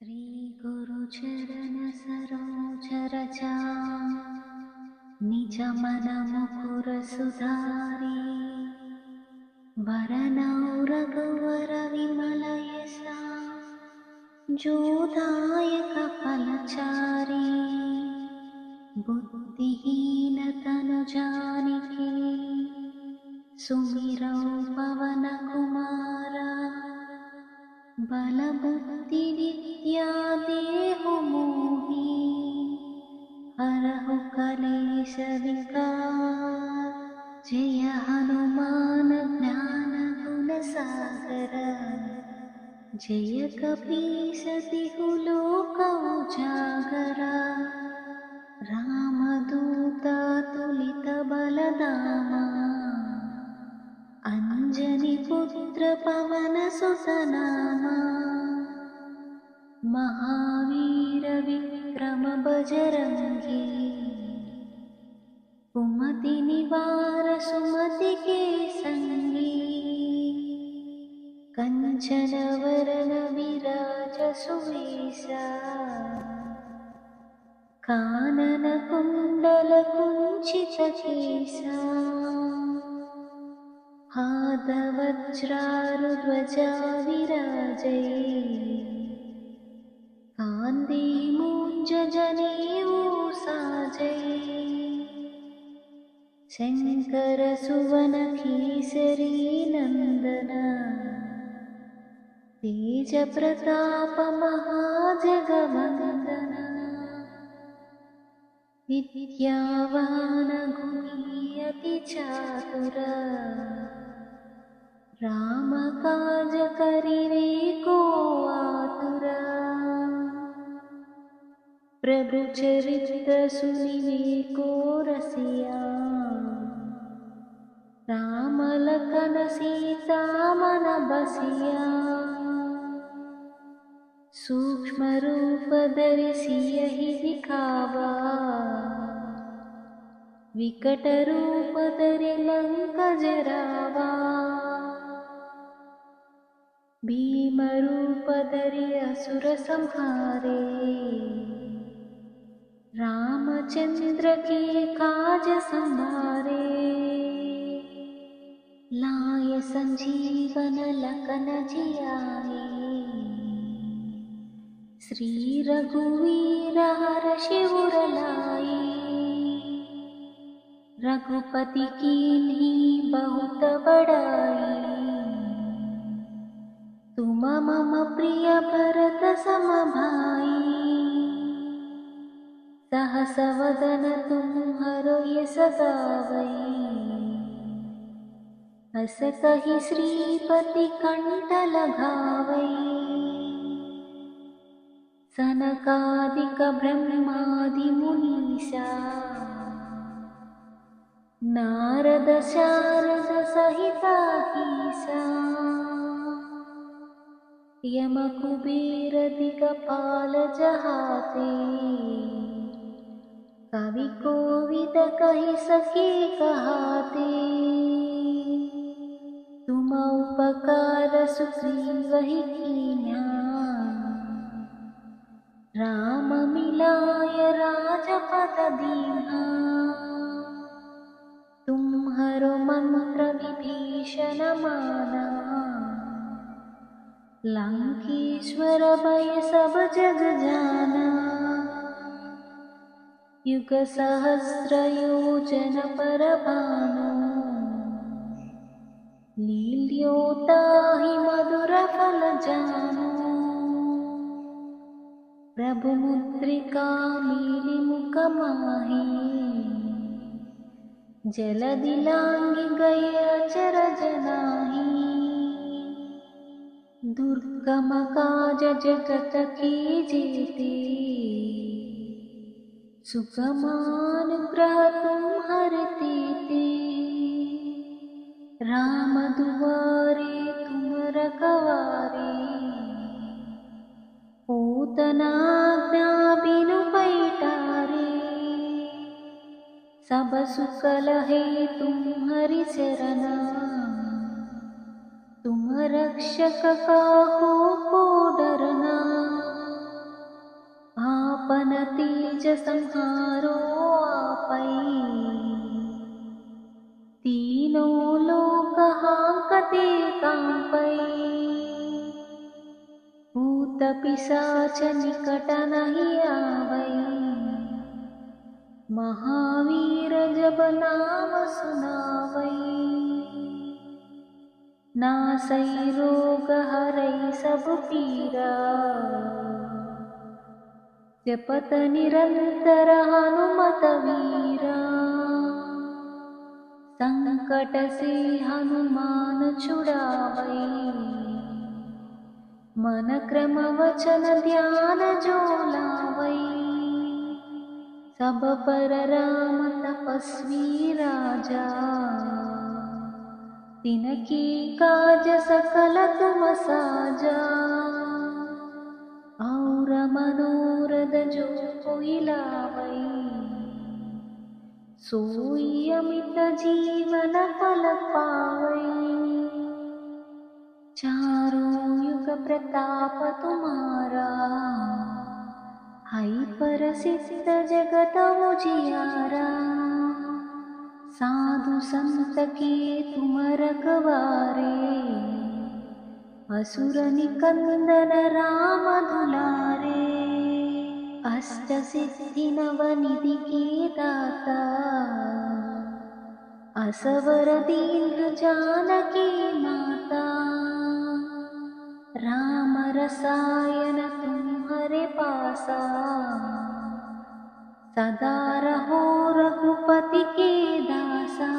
श्री गुरु चरण सरोज रजा, निज मन मुकुर सुधारी। वरनौ रघुवर विमल यसा, जो दायक फलचारी। बुद्धिहीन तनु जानिके, सुमिरौ पवन कुमारा। बल बुद्धि विद्या देहु मोहि, हरहु कलेश विकार। जय हनुमान ज्ञान गुण सागर, जय कपीस तिहु लोक उजागरा। रामदूत तुलित बलधामा, अंजनी पुत्र पवन सुत नामा। महावीर विक्रम बजरंगी, कुमति निवार सुमति के संगी। कंचन वरन विराज सुवेशा, कानन कुंडल कुंचित केसा। हाथवज्रारुध्वजा विराजै, कान्धे मूञ्ज जनेऊ साजै। शंकर सुवन केसरी नंदन, तेज प्रताप महाजगवंदन। विद्यावान गुणी अति चातुर, राम काज करिवे को आतुरा। प्रभु चरित्र सुनिवे को रसिया, राम लखन सीता मन बसिया। सूक्ष्म रूप धरि सियहि दिखावा, विकट रूप धरि लंक जरावा। भीम रूप धरि असुर संहारे, रामचंद्र के काज संभारे। लाय संजीवन लखन जियाए, श्री रघुवीर हर्षि उर लाए। रघुपति कीन्ही बहुत बड़ाई, तुम मम प्रिय भरत सम भाई। सहस वदन तुम्हरो यश गावै, हस कहि श्रीपति कंठ लगावै। सनकादिक ब्रह्मादि मुनीसा, नारद शारद सहित अहीसा। यम कुबेर दिगपाल जहाते, कवि कोविद कहि सके कहाते। तुम उपकार सुग्रीवहि कीन्हा, राम मिलाय राजपद दीन्हा। तुम्हरो मंत्र विभीषण माना, लंकेश्वर भय सब जग जाना। युग सहस्र योजन पर भानु, लील्यो ताहि मधुर फल जानु। प्रभु मुद्रिका मीलि मुख माहि, जलधि लांघि गए अचरज नाहि। दुर्गम काज जगत के जेते, सुगमानुग्रह तुम्हरे तेते। राम दुआरे तुम रखवारे, पूतना आज्ञा बिनु पैठारे। सब सुख लहे तुम्हरि चरना, तुम रक्षक काहू को डरना। तेज संहारो आपै तीनों लोक हांकते कांपै भूत पिशाच निकट नहीं आवै महावीर जब नाम सुनावै नासै रोग हरै सब पीरा जपत निरंतर हनुमत वीरा संकट से हनुमान छुड़ावै मन क्रम वचन ध्यान जो लावै सब पर राम तपस्वी राजा तिनके काज सकल तुम साजा और मनोरथ जो कोई लावै सोई अमित जीवन फल पावै चारों युग प्रताप तुम्हारा है प्रसिद्ध जगत उजियारा साधु संत के तुम रखवारे असुर निकंदन राम दुलारे अष्ट सिद्धि नवनिधि के दाता असवर दीन जानकी माता राम रसायन तुम्हारे पासा सदा रहो रघुपति के दासा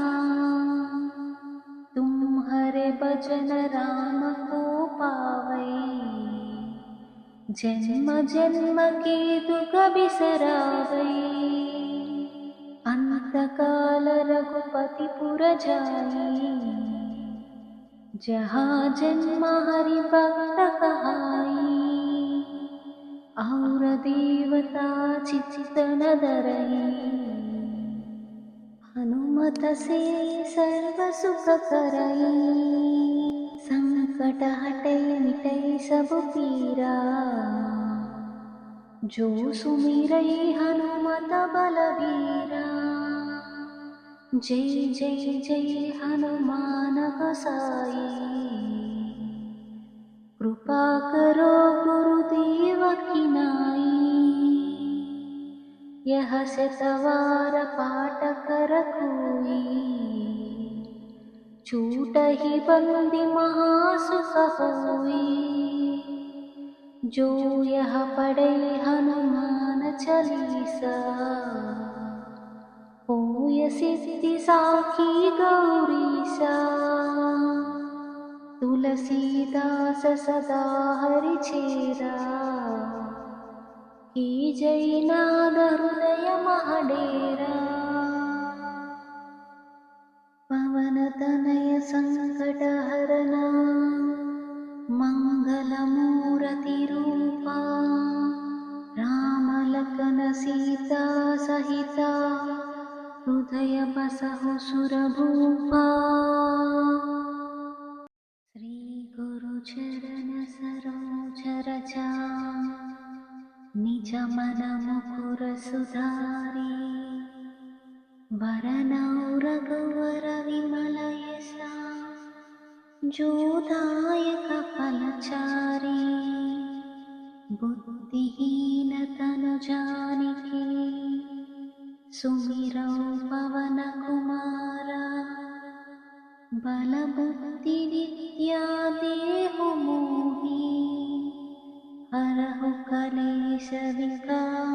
तुम्हारे भजन राम को पावै जन्म जन्म के दुख बिसरावै अंत काल रघुपति पुर जाई जहाँ जन्म हरि भक्त कहाई और देवता चित्त न धरई हनुमत से सर्व सुख करई संकट हटै मिटै सब पीरा जो सुमिरै हनुमत बलबीरा जय जय जय हनुमान गोसाई कृपा करो गुरुदेव की नाई यह शतवार पाठ कर कोई छूट ही बंदी महासुख होई जो यह पढ़े हनुमान चालीसा होय सिद्धि साखी गौरीसा तुलसीदास सदा हरि चेरा की जय नाद हृदय महडेरा पवन तनय संकट हरना मंगल मूर्ति रूपा राम लखन सीता सहिता हृदय बसहु सुरभूपा श्री गुरु चरण सरोज रजा निज मन मुकुर सुधारी वरनौ रघुवर विमल यसा जो दायक फलचारी बुद्धिहीन तनु जानिके सुमिरौ पवन कुमारा बल बुद्धि विद्या देहु मोहि हरहु कलेश विकार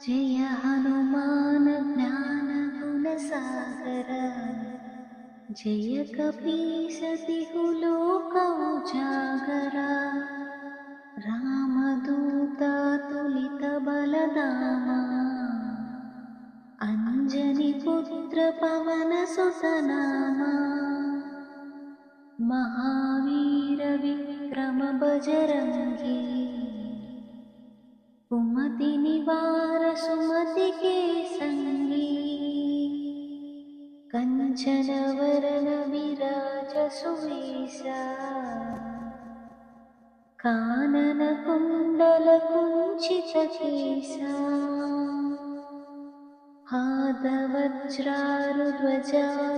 जय हनुमान ज्ञान गुण सागर जय कपीस तिहु लोक उजागरा रामदूत तुलित बलधामा अंजनी पुत्र पवन सुत नामा महावीर विक्रम बजरंगी कुमति निवार सुमति के संगी कंचन वरन विराज सुवेशा कानन कुंडल कुंचित कुञ्चितकेसा हादवज्रारुध्वजा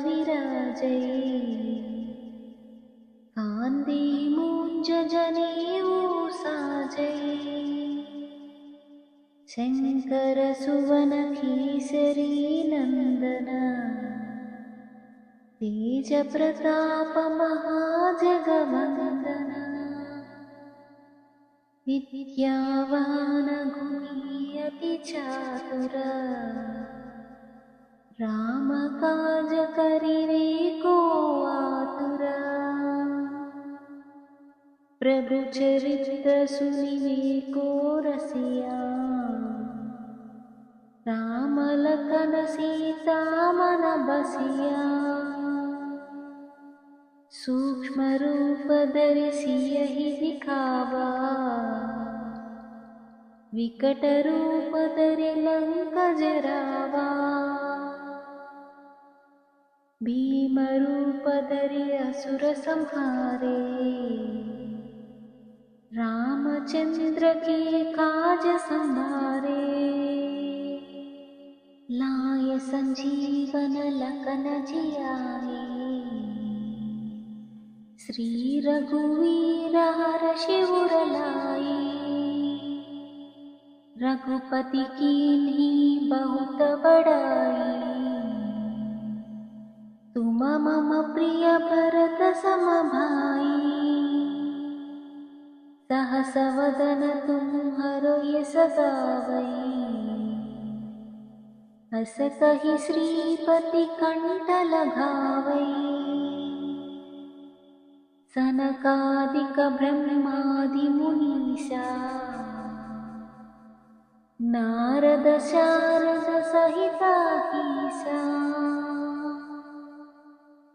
विराजये कान्दी मुञ्जनेऊ साजये शङ्करसुवनकेसरी नन्दन तेजप्रताप महाजगवन्दन विद्यावान गुणी अति चातुर रामकाज करिवे को आतुर प्रभु चरित्र सुनिवे को रसिया राम लखन सीता मन बसिया सूक्ष्म रूप धरि सियहि दिखावा विकट रूप धरि लंक जरावा भीम रूप धरि असुर संहारे रामचंद्र के काज संभारे लाय संजीवन लखन जियाए श्री रघुवीर हर्षि उर लाए रघुपति कीन्ही बहुत बड़ाई तुम मम प्रिय भरत सम भाई सहस वदन तुम्हरो यस गावै हस कहि श्रीपति कंठ लगावै सनकादिक ब्रह्मादि मुनीसा नारद शारद सहिता ईसा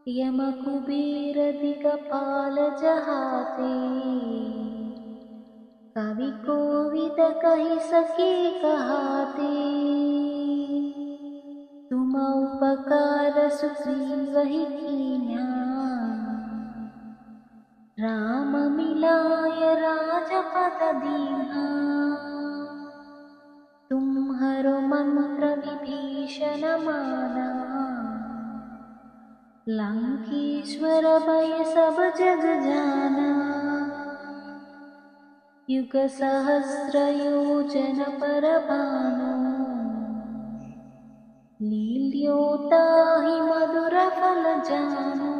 यम कुबेर दिगपाल जहाते कवि कोविद कहि सके कहाते तुम उपकार सुग्रीवहि कीन्हा राम मिलाय राजपद दीन्हा तुम्हरो मंत्र विभीषण माना लंकेश्वर भय सब जग जाना युग सहस्र योजन पर भानु लील्योताहि मधुर फल जानु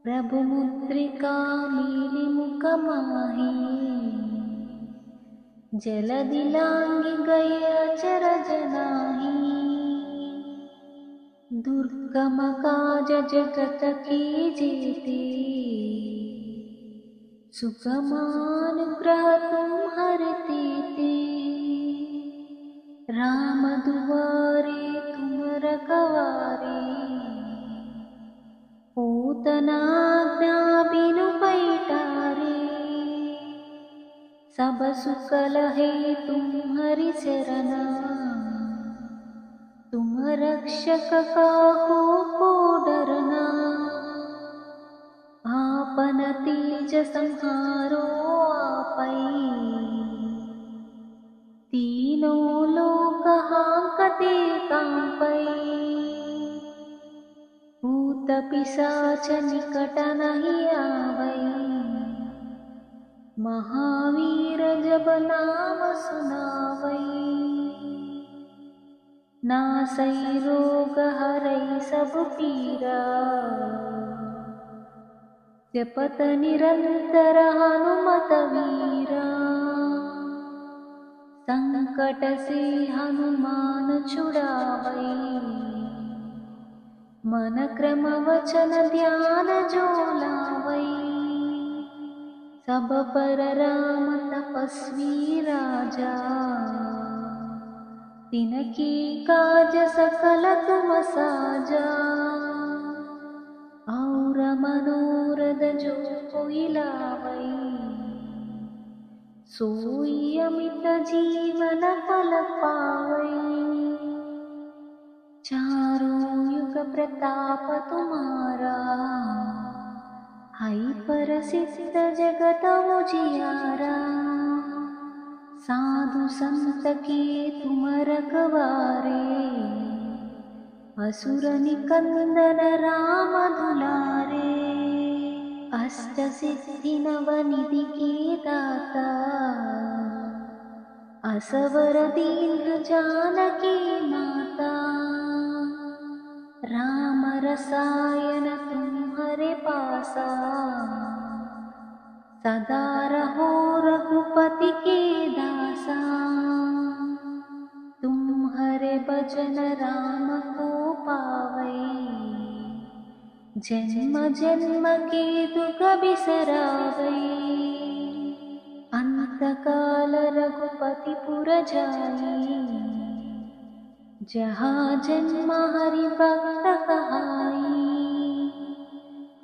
प्रभु मुद्रिका मीलि मुख माही जलधि लांघि गए अचरज नाहि दुर्गम काज जगत के जेते सुगमानुग्रह तुम्हरे तेते राम दुआरे तुम रखवारे पूतना आज्ञा बिनु पैठारे सब सुख लहे तुम्हरि शरणा तुम रक्षक काहू को डरना आपन तेज संहारो आपै तीनों लोक हांकते कांपै भूत पिशाच निकट नहीं आवै महावीर जब नाम सुनावै नासै रोग हरै सब पीरा जपत निरंतर हनुमत वीरा संकट से हनुमान छुड़ावै मन क्रम वचन ध्यान जो लावै सब पर राम तपस्वी राजा तिनके काज सकल तुम साजा और मनोरथ जो कोई लावै सोई अमित जीवन फल पावै चारों युग प्रताप तुम्हारा है प्रसिद्ध जगत उजियारा साधु संत के तुम रखवारे, असुर निकंदन राम दुलारे। अष्ट सिद्धि नवनिधि के दाता, असवर दीन जानकी माता। राम रसायन तुम्हारे पासा, सदा रहो रघुपति के दासा। तुम्हारे भजन राम को पावै, जन्म जन्म के दुख बिसरावै। अंत काल रघुपति पुर जाई, जहाँ जन्म हरि भक्त कहाई।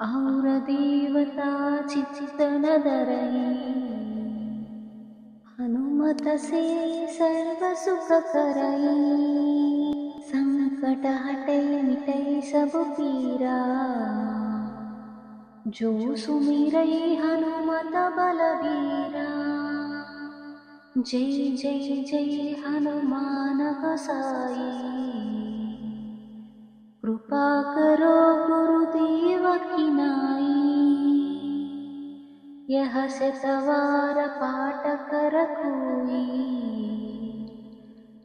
और देवता चित्त न धरई, हनुमत से सर्व सुख करई। संकट हटै मिटै सब पीरा, जो सुमिरै हनुमत बलबीरा। जय जय जय हनुमान गोसाई, कृपा करो गुरुदेव की नाई। यह शतवार पाठ कर कोई,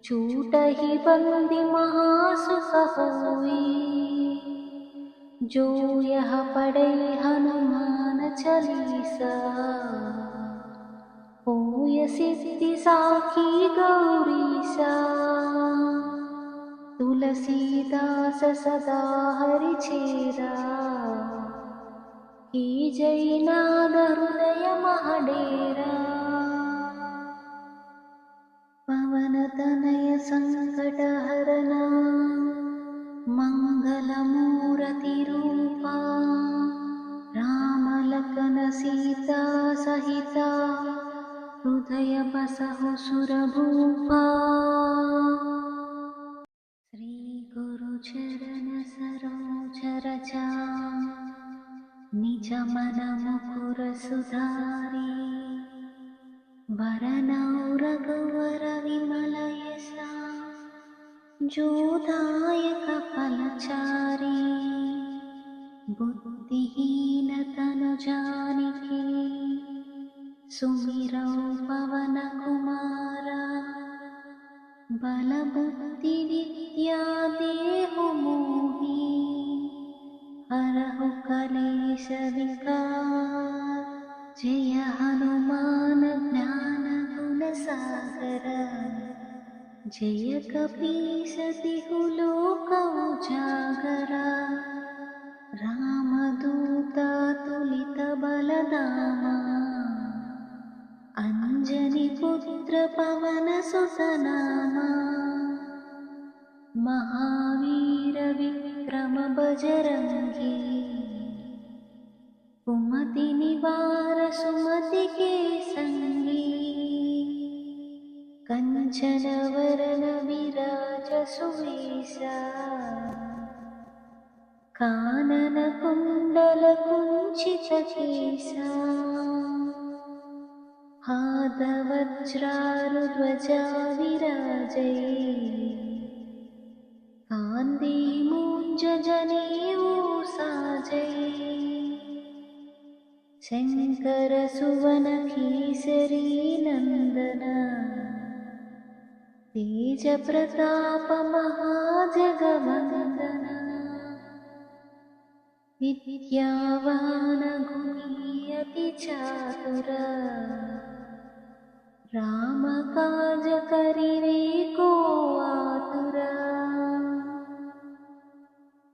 छूटहि बंदी महासुख होई। जो यह पढ़े हनुमान चालीसा, होय सिद्धि साखी गौरीसा। तुलसीदास सदा हरि चेरा, की जय नाद हृदय महडेरा। पवन तनय संकट हरना, मंगल मूर्ति रूपा। राम लखन सीता सहिता, हृदय बसहु सुर भूपा। श्री गुरु चरण सरोज रजा, निज मन मुकुर सुधारी। वरनौ रघुवर विमल यशा, जो दायक फलचारी। बुद्धिहीन तनु जानिके, सुमिरौ पवन कुमारा। बल बुद्धि विद्या देहु मोहि, हरहु कलेश विकार। जय हनुमान ज्ञान गुण सागर, जय कपीस तिहु लोक उजागरा। रामदूत तुलित बलधामा, अंजनी पुत्र पवन सुत नामा। महावीर विक्रम बजरंगी, कुमति निवार सुमति के संगी। कंचन वरन विराज सुवेशा, कानन कुंडल कुंचित केसा। हाथ वज्रारुध्वजा विराजै, कांधे मूंज जनेऊ साजै। शंकर सुवन केसरी नंदन, तेज प्रताप महाजगवंदन। विद्यावान गुणी अति चातुर, राम काज करिवे को आतुर।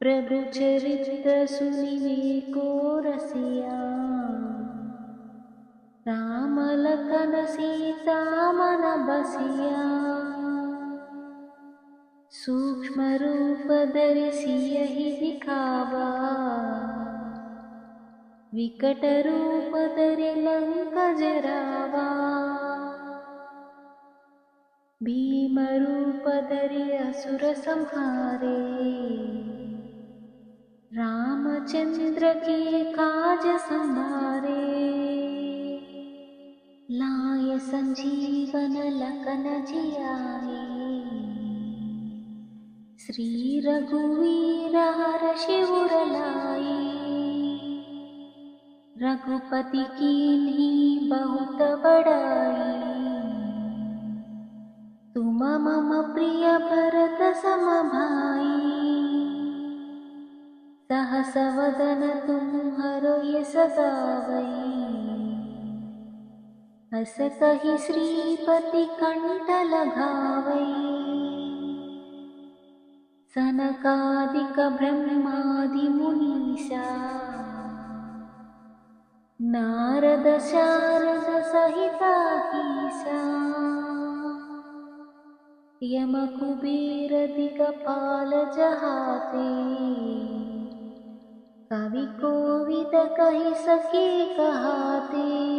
प्रभु चरित्र सुनिवे को रसिया, राम लखन सीता मन बसिया। सूक्ष्म रूप धरि सियहि दिखावा, विकट रूप धरि लंक जरावा। भीम रूप धरि असुर संहारे, रामचंद्र के काज संभारे। लाय संजीवन लखन जियाए। श्री रघुवीर हर्षि उर लाए। रघुपति कीन्ही बहुत बड़ाई। तुम मम प्रिय भरत सम भाई। सहस वदन तुम्हरो यस गावै। हस कहि श्रीपति कंठ लगावै। सनकादिक ब्रह्मादि मुनीसा। नारद शारद सहिता ईसा। यम कुबेर दिगपाल जहाते। कवि कोविद कहि सके कहाते।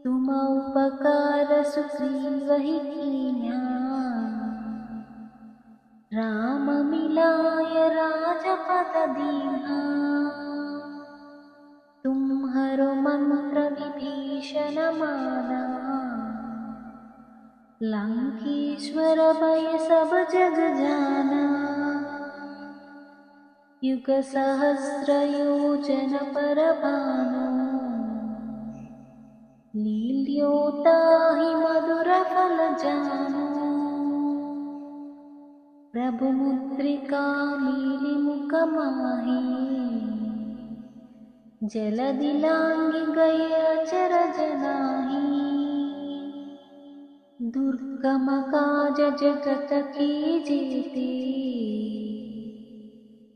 तुम उपकार सुग्रीवहि कीन्हा। राम मिलाय राजपद दीन्हा। तुम्हरो मंत्र विभीषण माना। लंकेश्वर भय सब जग जाना। युग सहस्र योजन पर भानु। लील्योताहि मधुर फल जानु। प्रभु मुद्रिका मीलि मुख माहि। जलधि लांघि गए अचरज नाही। दुर्गम काज जगत के जेते।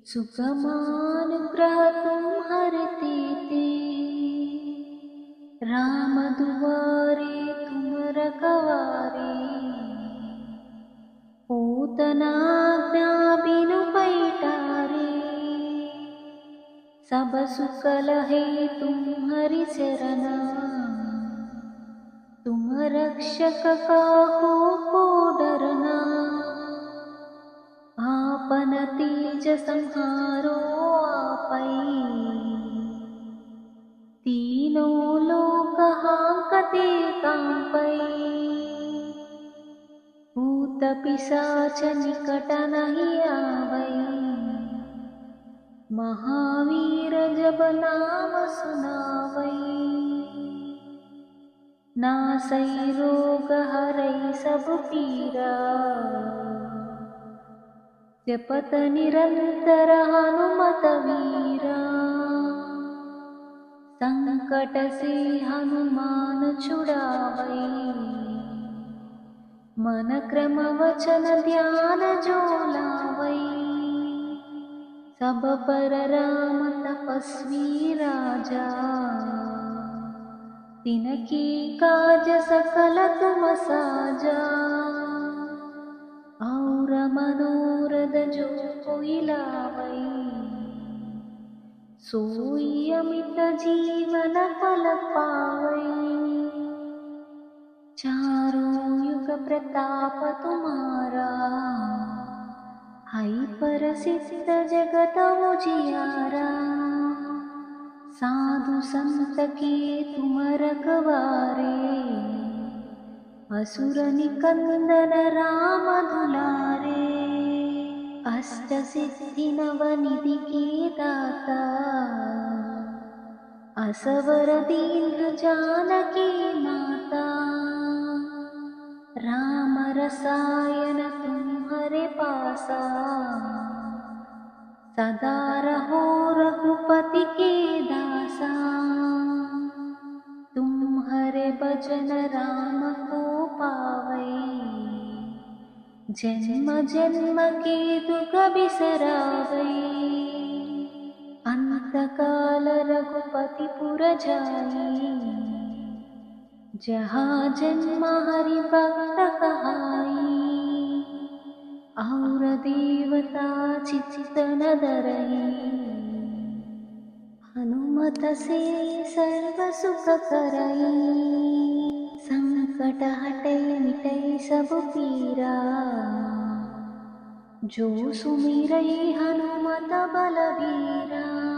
सुगमानुग्रह तुम्हरे तेते। राम दुआरे तुम रखवारे। पूतना आज्ञा बिनु पैठारे। सब सुख लहे तुम्हरि चरना। तुम रक्षक काहू को डरना। आपन तेज संहारो आपै। तीनों लोक हांकते कांपै। भूत पिशाच निकट नहीं आवै। महावीर जब नाम सुनावै। नासै रोग हरै सब पीरा। जपत निरंतर हनुमत वीरा। संकट से हनुमान छुड़ावै। मन क्रम वचन ध्यान जो लावै। सब पर राम तपस्वी राजा। तिनके काज सकल तुम साजा। और मनोरथ जो कोई लावै। सोई अमित जीवन फल पावै। चारों युग प्रताप तुम्हारा। है प्रसिद्ध जगत उजियारा। साधु संत के तुम रखवारे। असुर निकंदन राम दुलारे। अष्ट सिद्धि नव निधि के दाता। असवर दीन जानकी माता। राम रसायन तुम्हारे पासा। सदा रहो रघुपति के दासा। तुम्हारे भजन राम को पावै। जन्म जन्म के दुख बिसरावै। अंत काल रघुपति पुर जाई। जहाँ जन्म हरि भक्त कहाई। और देवता चित्त न धरई। हनुमत से सर्व सुख करई। संकट हटै मिटै सब पीरा। जो सुमिरै हनुमत बलबीरा।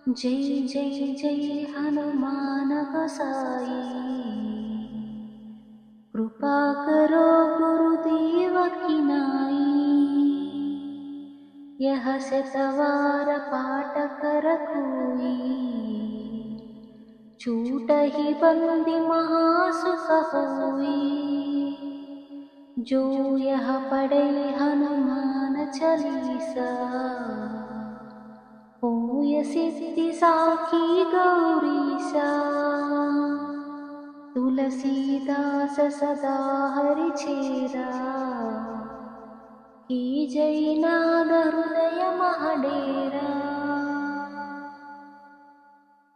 जय जय जय हनुमान गोसाई, कृपा करो गुरुदेव की नाई। यह शतवार पाठ कर कोई, छूटहि बंदी महासुख होई। जो यह पढ़े हनुमान चालीसा, होय सिद्धि साखी गौरीसा। तुलसीदास सदा हरिचेरा, की जय नाद हृदय महडेरा।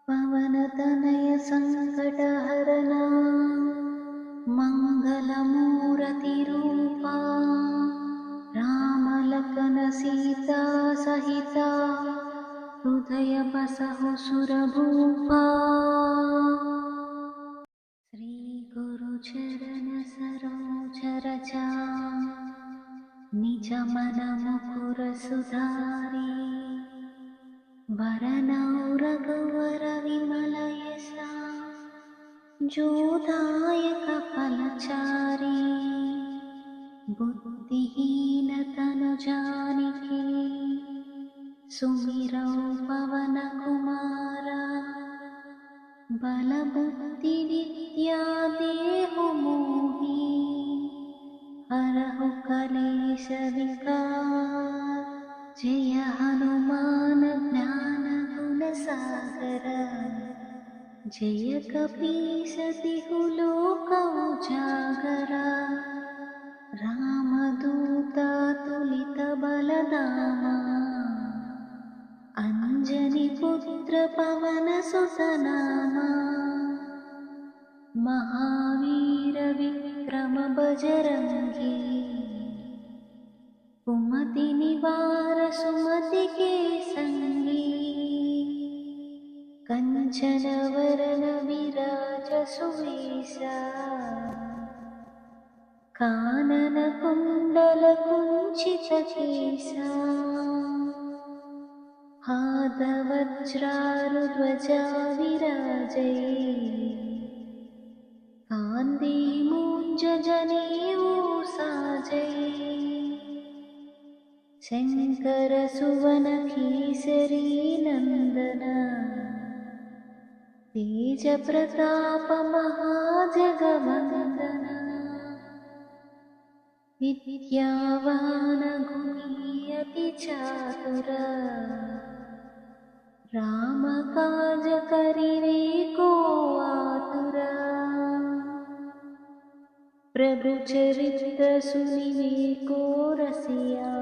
पवन तनय संकट हरना, मंगल मूर्ति रूपा। राम लखन सीता सहिता, हृदय बसहु सुरभूपा। श्री गुरु चरण सरोज रजा, निज मन मुकुर सुधारी। वरनौ रघुवर विमल यसा, जो दायक फलचारी। बुद्धिहीन तनु जानिके, सुमिरौ पवन कुमारा। बल बुद्धि विद्या देहु मोहि, हरहु कलेश विकार। जय हनुमान ज्ञान गुण सागर, जय कपीस तिहु लोक उजागरा। रामदूत तुलित बलधामा, अंजनी पुत्र पवन सुत नामा। महावीर विक्रम बजरंगी, कुमति निवार सुमति के संगी। कंचन वरन विराज सुवेशा, कानन कुंडल कुंचित केसा। हाथ वज्रारुध्वजा विराजे, कांधे मूंज जनेऊ साजे। शंकर सुवन केसरी नंदन, तेज प्रताप महाजगवंदन। विद्यावान गुणी अति चातुर, राम काज करिवे को आतुरा। प्रभु चरित्र सुनिवे को रसिया,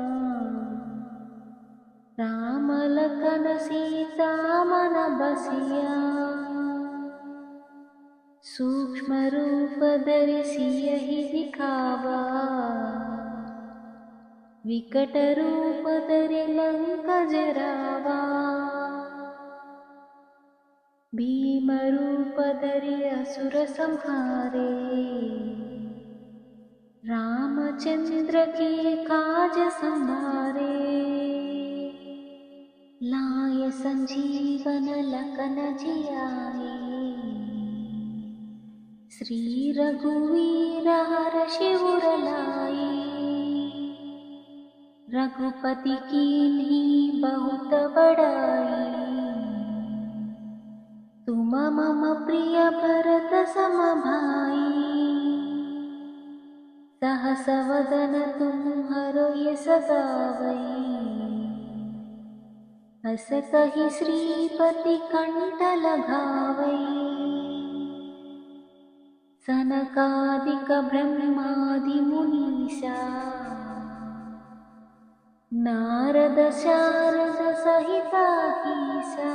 राम लखन सीता मन बसिया। सूक्ष्म रूप धरि सियहि दिखावा, विकट रूप धरि लंक जरावा। भीम रूप धरि असुर संहारे, रामचंद्र के काज संभारे। लाय संजीवन लखन जियाए, श्री रघुवीर हर्षि उर लाए। रघुपति कीन्ही बहुत बड़ाई, तुम मम प्रिय भरत सम भाई। सहस वदन तुम्हरो यश गावई, हस कहि श्रीपति कंठ लगावई। सनकादिक ब्रह्मादि मुनीसा, नारद शारद सहित अहीसा।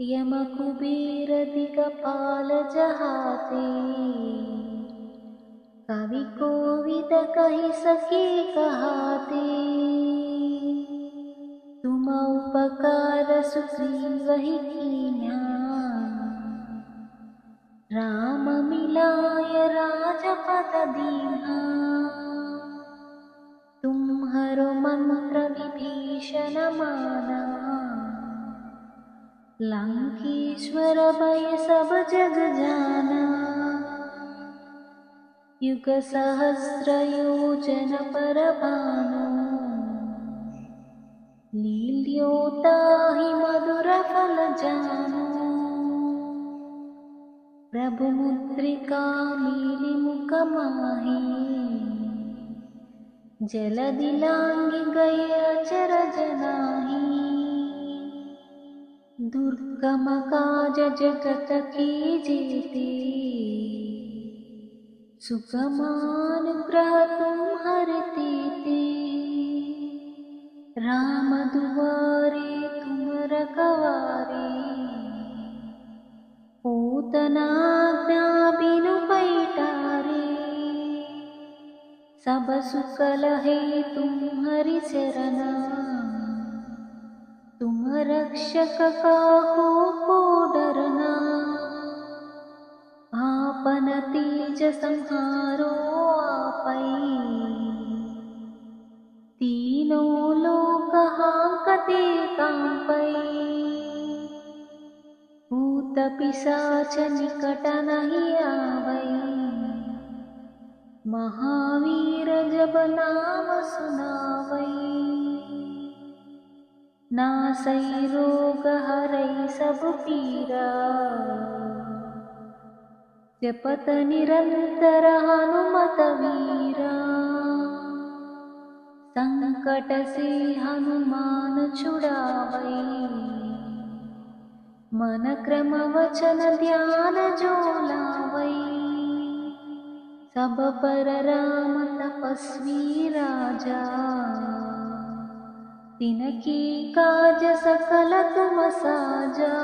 यम कुबेर दिगपाल जहाते, कवि कोविद कहि सके कहाते। तुम उपकार सुग्रीवहि कीन्हा, राम मिलाय राजपद दीन्हा। तुम्हरो मंत्र विभीषण माना, लंकेश्वर भय सब जग जाना, युग सहस्र योजन पर भानु, लील्योताहि मधुर फल जानो, प्रभु मुद्रिका मीलि मुख माही, जलधि लांघि गए अचर जनाही, दुर्गम काज जगत की जेते, सुगमानुग्रह तुम्हारे ते, राम दुआरे तुम रखवारे, पूतना आज्ञा बिनु पैठारे, सब सुख लहे तुम्हारी शरणा, तुम रक्षक काहू को डरना, आपन तेज संहारो आपै, तीनों लोक हांकते कांपै, भूत पिशाच निकट नहीं आवै, महावीर जब नाम सुनावै, नासै रोग हरै सब पीरा, जपत निरंतर हनुमत वीरा, संकट से हनुमान छुड़ावै, मन क्रम वचन ध्यान जो लावै, सब पर राम तपस्वी राजा, तिनके काज सकल तुम साजा,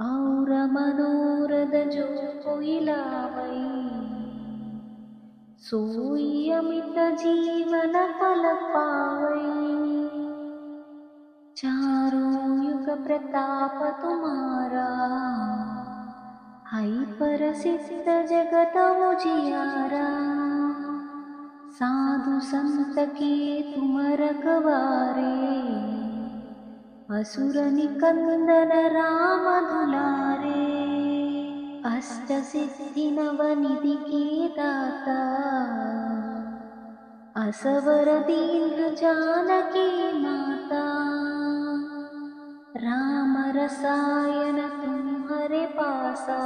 और मनोरथ जो कोई लावै, सोई अमित जीवन फल पावै, चारों युग प्रताप तुम्हारा, है प्रसिद्ध जगत उजियारा, साधु संत के तुम रखवारे, असुर निकंदन राम दुलारे, अष्ट सिद्धि नवनिधि के दाता, असवर दीन जानकी माता, राम रसायन तुम्हारे पासा,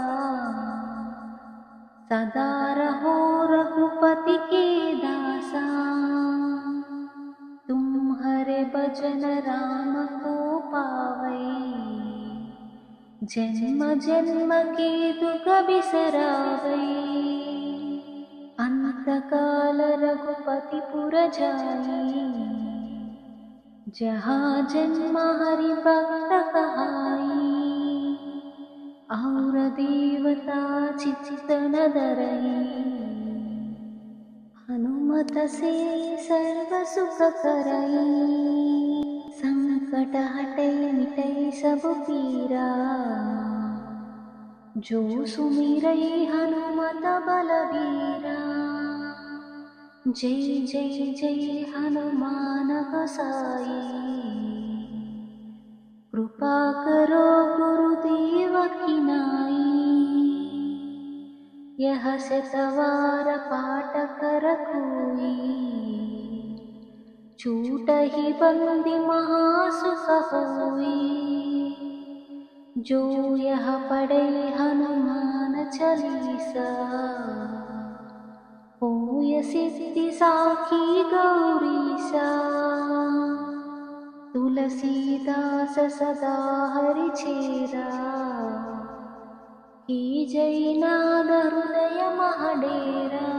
सदा रहो रघुपति के दासा, तुम्हारे भजन राम को पावै, जन्म जन्म के दुख बिसरावै, अंत काल रघुपति पुर जाई, जहाँ जन्म हरि भक्त कहाई, और देवता चित्तन धरई, हनुमत से सर्व सुख करई, संकट हटै मिटै सब पीरा, जो सुमिरै हनुमत बलबीरा, जय जय जय हनुमान गोसाई, कृपा करो गुरुदेव की नाई, यह शतवार पाठ कर कोई, छूटहि बंदी महासुख होई, जो यह पढ़े हनुमान चालीसा, होय सिद्धि साखी गौरीसा, तुलसीदास सदा हरि चेरा, की जय नाद हृदय महडेरा,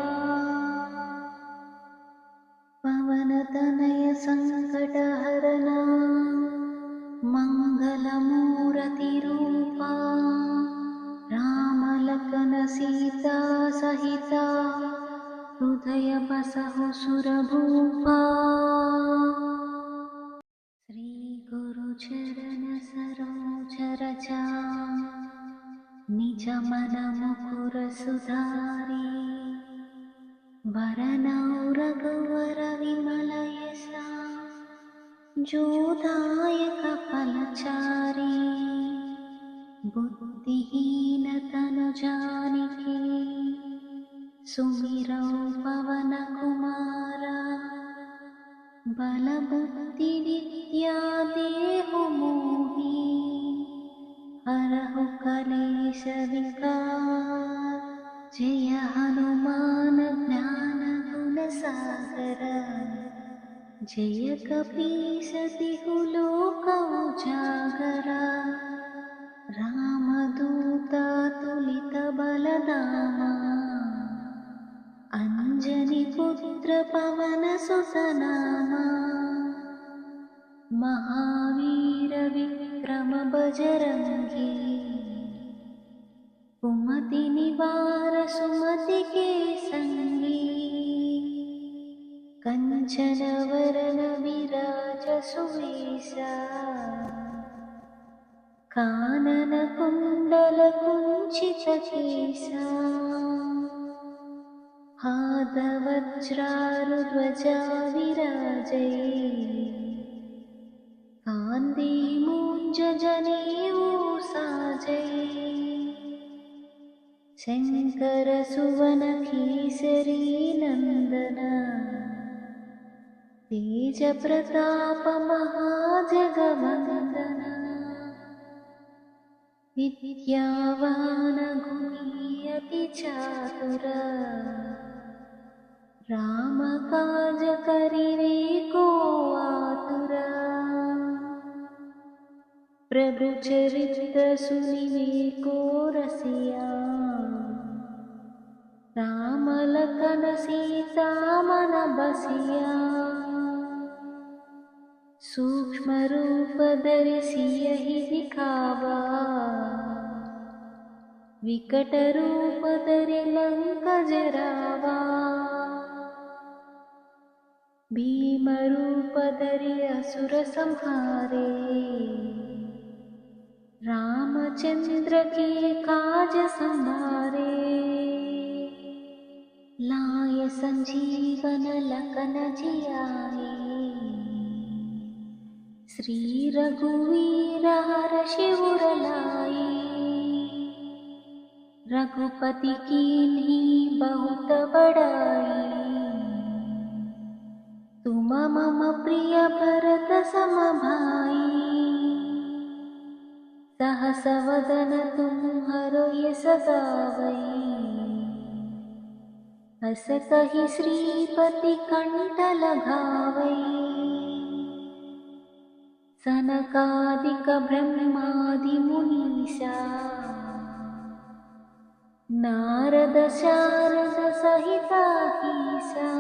पवन तनय संकट हरना, मंगल मूर्ति रूपा, राम लखन सीता सहिता, हृदय बसहु सुरभूपा, श्री गुरु चरण सरोज रजा, निज मन मुकुर सुधारी, वरनौ रघुवर विमल यसा, जोदायक फलचारी बुद्धिहीन तनु जानिके सुमिरौ पवन कुमारा बल बुद्धि विद्या देहु मोहि हरहु कलेश विकार जय हनुमान ज्ञान गुण सागर जय कपीस तिहु लोक उजागरा रामदूत तुलित बलधामा अंजनी पुत्र पवन सुत नामा महावीर विक्रम बजरंगी कुमति निवार सुमति के संगी कंचन वरन विराज सुवेशा कानन कुंडल कुंचित केसा हाथवज्रारुध्वजा विराजै कान्धे मूञ्ज जनेऊ साजै शंकर सुवन केसरी नंदन तेज प्रताप महाजगवंदन विद्यावान गुणी अति चातुर राम काज करिवे को आतुरा प्रभु चरित्र सुनिवे को रसिया राम लखन सीता मन बसिया सूक्ष्म रूप धरि सियहि दिखावा विकट रूप धरि लंक जरावा भीम रूप धरि असुर संहारे रामचंद्र के काज संभारे लाय संजीवन लखन जियाए श्री रघुवीर हर्षि उर लाए रघुपति कीन्ही बहुत बड़ाई तुम मम प्रिय भरत सम भाई सहस वदन तुम्हरो यस गावै हस कहि श्रीपति कंठ लगावै सनकादिक ब्रह्मादि मुनीसा नारद शारद सहित अहिसा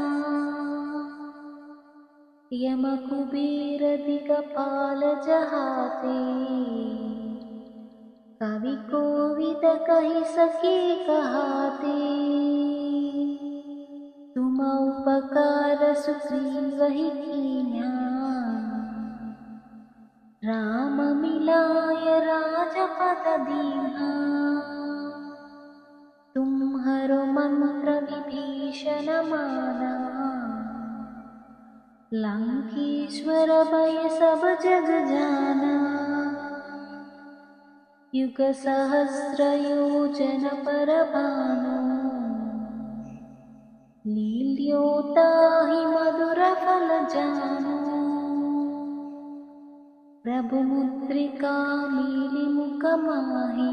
यम कुबेर दिगपाल जहाते कवि कोविद कहि सके कहाते तुम उपकार सुग्रीवहि कीन्हा राम मिलाय राजपद दीन्हा तुम्हरो मंत्र विभीषण माना लंकेश्वर भय सब जग जाना युग सहस्र योजन पर भानु लील्योताहि मधुर फल जानु प्रभु मुद्रिका मीलि मुख माहि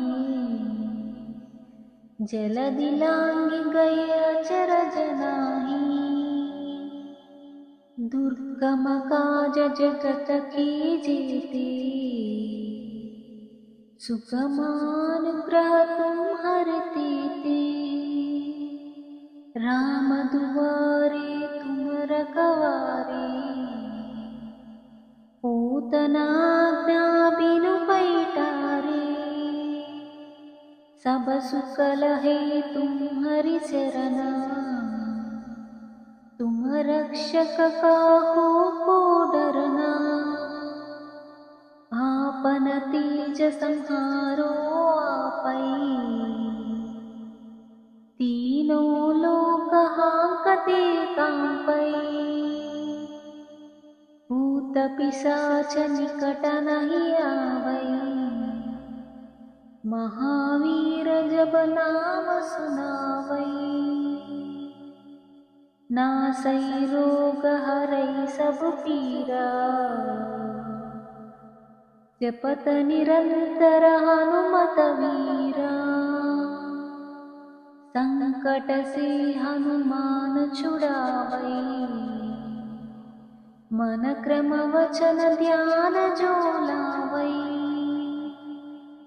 जलधि लांघि गए अचरज नाहि दुर्गम काज जगत के जेते सुगमानुग्रह तुम्हरे ते राम दुआरे तुम रखवारे पूतना आज्ञा बिनु पैठारे सब सुख लहे तुम्हरि चरना तुम रक्षक काहू को डरना आपन तेज संहारो आपै तीनों लोक हांकते कांपै भूत पिशाच निकट नहीं आवै। महावीर जब नाम सुनावै। नासै रोग हरै सब पीरा। जपत निरंतर हनुमत वीरा। संकट से हनुमान छुड़ावै। मन क्रम वचन ध्यान जो लावै।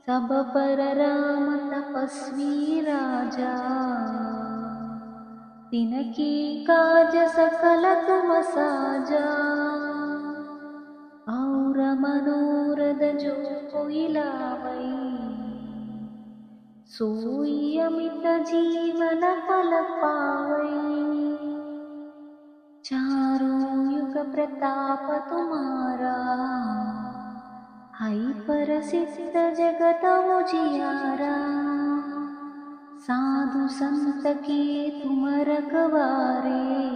सब पर राम तपस्वी राजा। तिनके काज सकल तुम साजा। और मनोरथ जो कोई लावै। सोई अमित जीवन फल पावै। चारों युग प्रताप तुम्हारा। है प्रसिद्ध जगत उजियारा। साधु संत के तुम रखवारे।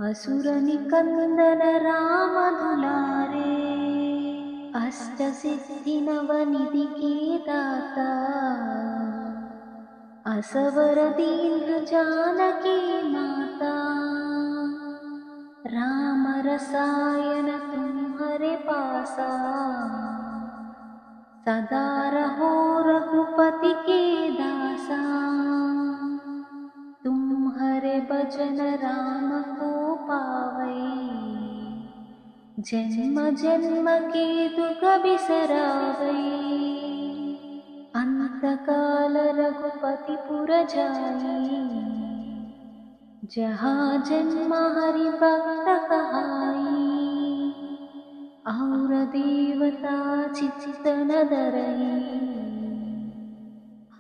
असुर निकंदन राम दुलारे। अष्ट सिद्धि नवनिधि के दाता। असवर दीर्घ जानकी माता। राम रसायन तुम्हारे पासा। सदा रहो रघुपति के दासा। तुम्हारे भजन राम को पावै। जन्म जन्म के दुख बिसरावै। अंत काल रघुपति पुर जाई। जहाँ जन्म हरि भक्त कहाई। और देवता चित्त न धरई।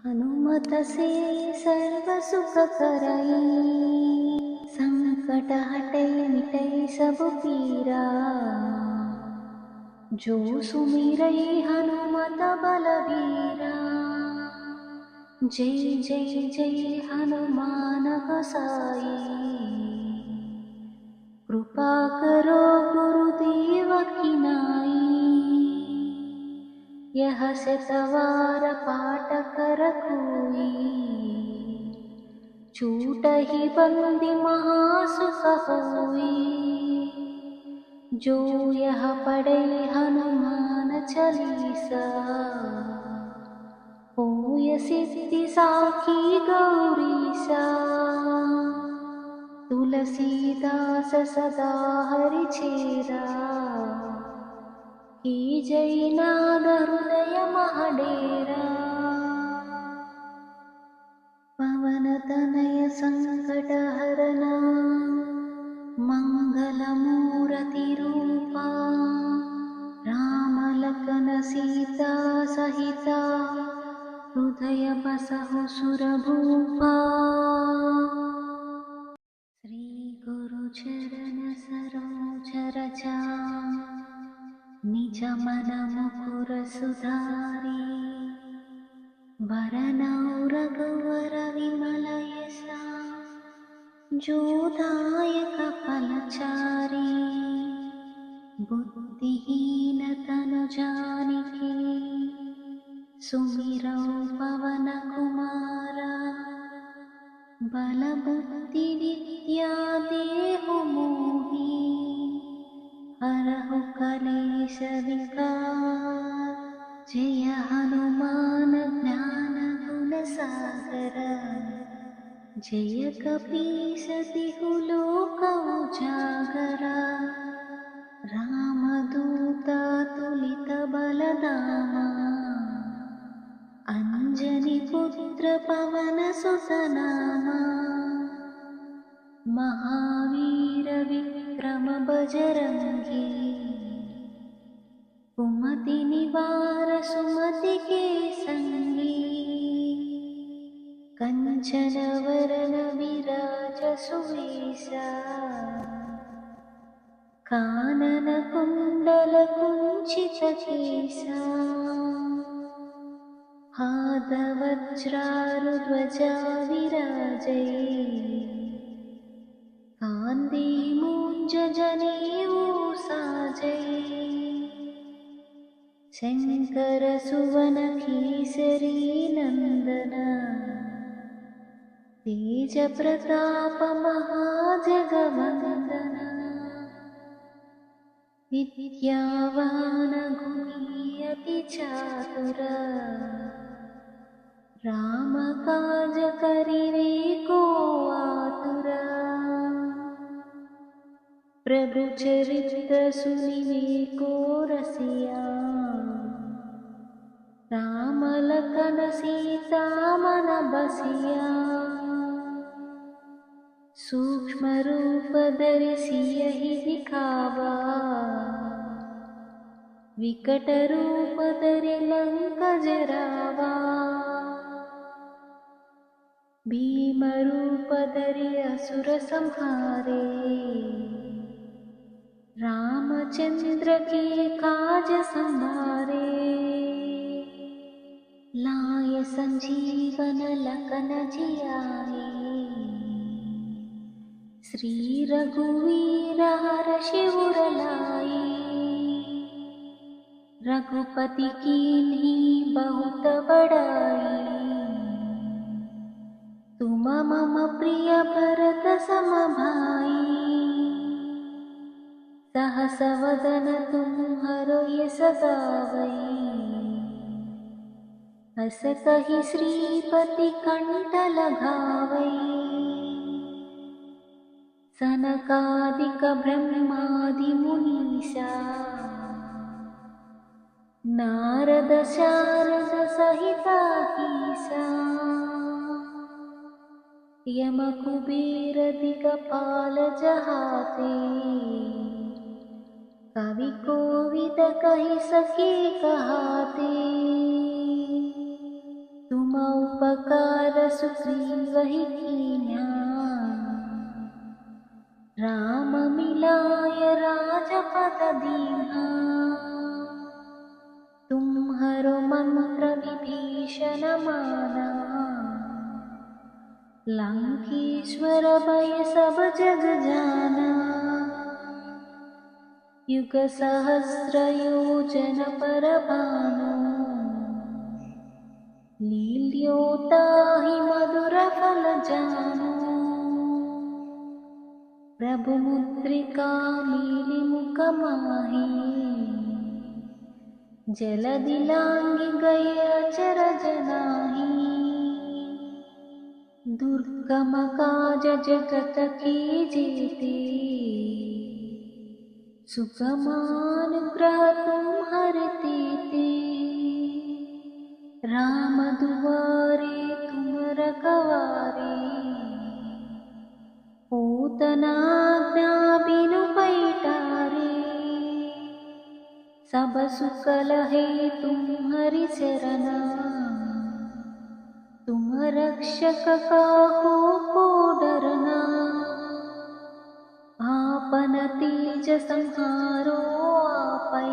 हनुमत से सर्व सुख करई। संकट हटै मिटै सब पीरा। जो सुमिरै हनुमत बलबीरा। जय जय जय हनुमान गोसाई। कृपा करो गुरुदेव की नाई। यह शतवार पाठ कर कोई। छूटहि बंदी महासुख होई। जो यह पढ़े हनुमान चालीसा। होय सिद्धि साखी गौरीसा। तुलसीदास सदा हरि चेरा। की जय नाद हृदय महडेरा। पवन तनय संकट हरना। मंगल मूर्ति रूपा। राम लखन सीता सहिता। हृदय बसहु सुरभूपा। श्री गुरु चरण सरोज रजा। निज मन मुकुर सुधारी। वरनौ रघुवर विमल यसा। जो दायक फलचारी। बुद्धिहीन तनु जानिके। सुमिरौ पवन कुमारा। बल बुद्धि विद्या देहु मोहि। हरहु कलेश विकार। जय हनुमान ज्ञान गुण सागर। जय कपीस तिहु लोक उजागरा। रामदूत तुलित बलधामा। अंजनी पुत्र पवन सुत नामा। महावीर विक्रम बजरंगी। कुमति निवार सुमति के संगी। कंचन वरन विराज सुवेशा। कानन कुंडल कुंचित केसा। हाथ वज्रारुध्वजा विराजै। कान्धे मूंज जनेऊ साजै। शंकर सुवन केसरी नंदन, तेज प्रताप महाजगवंदन। विद्यावान गुणी अति चातुर, राम काज करिवे को आतुर। प्रभु चरित्र सुनिवे को रसिया, राम लखन सीता मन बसिया। सूक्ष्म रूप धरि सियहि दिखावा, विकट रूप धरि लंक जरावा। भीम रूप धरि असुर संहारे, रामचंद्र के काज संवारे। लाय संजीवन लखन जियाए, श्री रघुवीर हर्षि उर लाए। रघुपति कीन्ही बहुत बड़ाई, तुम मम प्रिय भरत सम भाई। सहस वदन तुम्हरो यस गावै, हस कहि श्रीपति कंठ लगावै। सनकादिक ब्रह्मादि मुनीसा, नारद शारद सहित अहीसा। यम कुबेर दिगपाल जहाते, कवि कोविद कहि सके कहाते। तुम उपकार सुग्रीवहि कीन्हा, राम मिलाय राजपद दीन्हा। तुम्हरो मंत्र विभीषण माना, लंकेश्वर भय सब जग जाना। युग सहस्र योजन पर भानु, लील्योताहि मधुर फल जानु। प्रभु मुद्रिका मीलि मुख माहि, जलधि लांघि गए अचरज नाहि। दुर्गम काज जगत के जेते, सुगमानुग्रह तुम्हरे तेते। राम दुआरे तुम रखवारे, पूतना आज्ञा बिनु पैठारे। सब सुख लहे तुम्हरि चरना, तुम रक्षक काहू को डरना। आपन तेज संहारो आपै,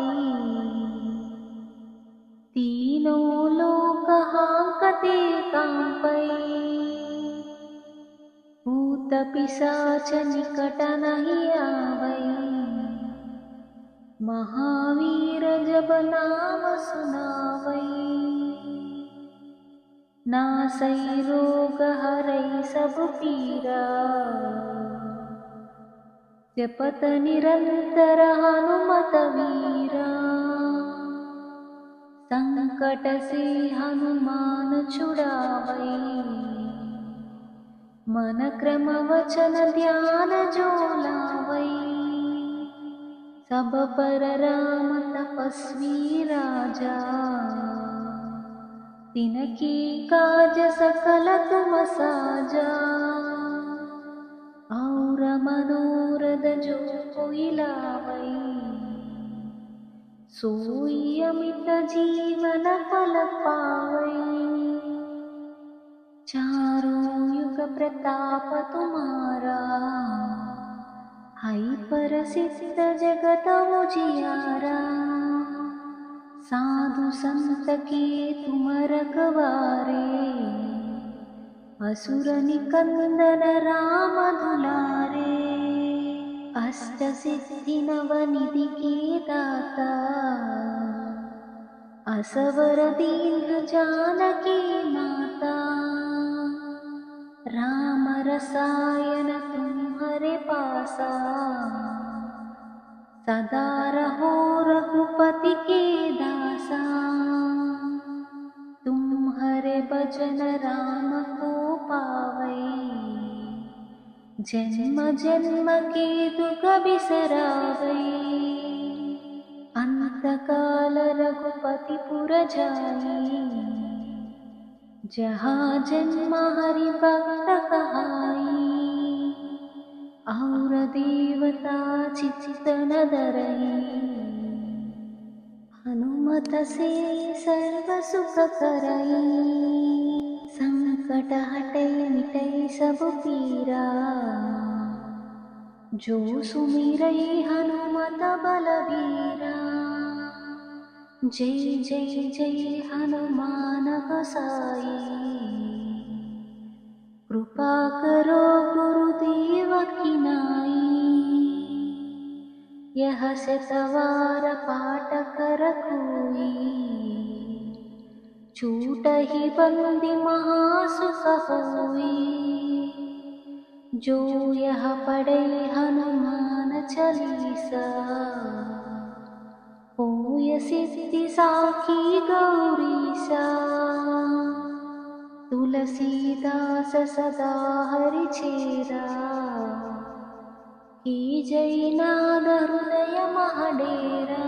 तीनों लोक हांकते कांपै। भूत पिशाच निकट नहीं आवै, महावीर जब नाम सुनावै। नासै रोग हरै सब पीरा, जपत निरंतर हनुमत वीरा। संकट से हनुमान छुड़ावै, मन क्रम वचन ध्यान जो लावै। सब पर राम तपस्वी राजा, तिनके काज सकल तुम साजा। और मनोरथ जो कोई लावै, सोई अमित जीवन फल पावै। चारों युग प्रताप तुम्हारा, है प्रसिद्ध जगत उजियारा। साधु संत के तुम रखवारे, असुर निकंदन राम दुलारे। अष्टसिद्धिनवनिधि के दाता असवर दीर्घ जानकी माता। राम रसायन तुम्हारे पासा सदा रहो रघुपति के दासा। तुम्हारे भजन राम को पावै जन्म जन्म के दुख बिसरावै। अंत काल रघुपति पुर जाई जहाँ जन्म हरि भक्त कहाई। और देवता चित्त न धरई हनुमत से सर्व सुख करई। संकट हटै मिटै सब पीरा जो सुमिरै हनुमत बलबीरा। जय जय जय हनुमान गोसाई कृपा करो गुरुदेव की नाई। यह शतवार पाठ कर कोई छूटहि बंदी महासुख होई। जो यह पढ़े हनुमान चालीसा होय सिद्धि साखी गौरीसा। तुलसीदास सदा हरि चेरा की जय नाद हृदय महडेरा।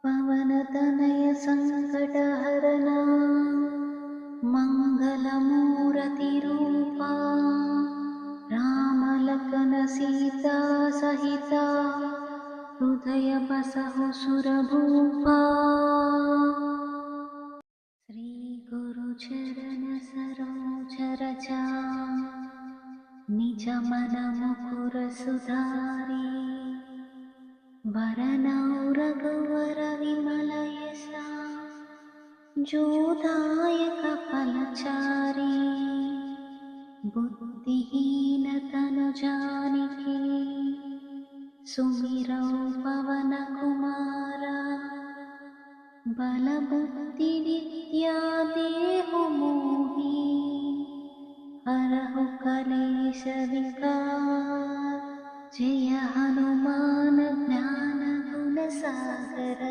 पवन तनय संकट हरना मंगल मूर्ति रूपा। राम लखन सीता सहिता हृदय बसहु सुरभूपा। श्री गुरु चरण सरोज रजा निज मन मुकुर सुधारी। वरनौ रघुवर विमल यसा जो दायक फलचारी। बुद्धिहीन तनु जानिके सुमिरौ पवन कुमारा। बल बुद्धि विद्या देहु मोहि हरहु कलेश विकार। जय हनुमान ज्ञान गुण सागर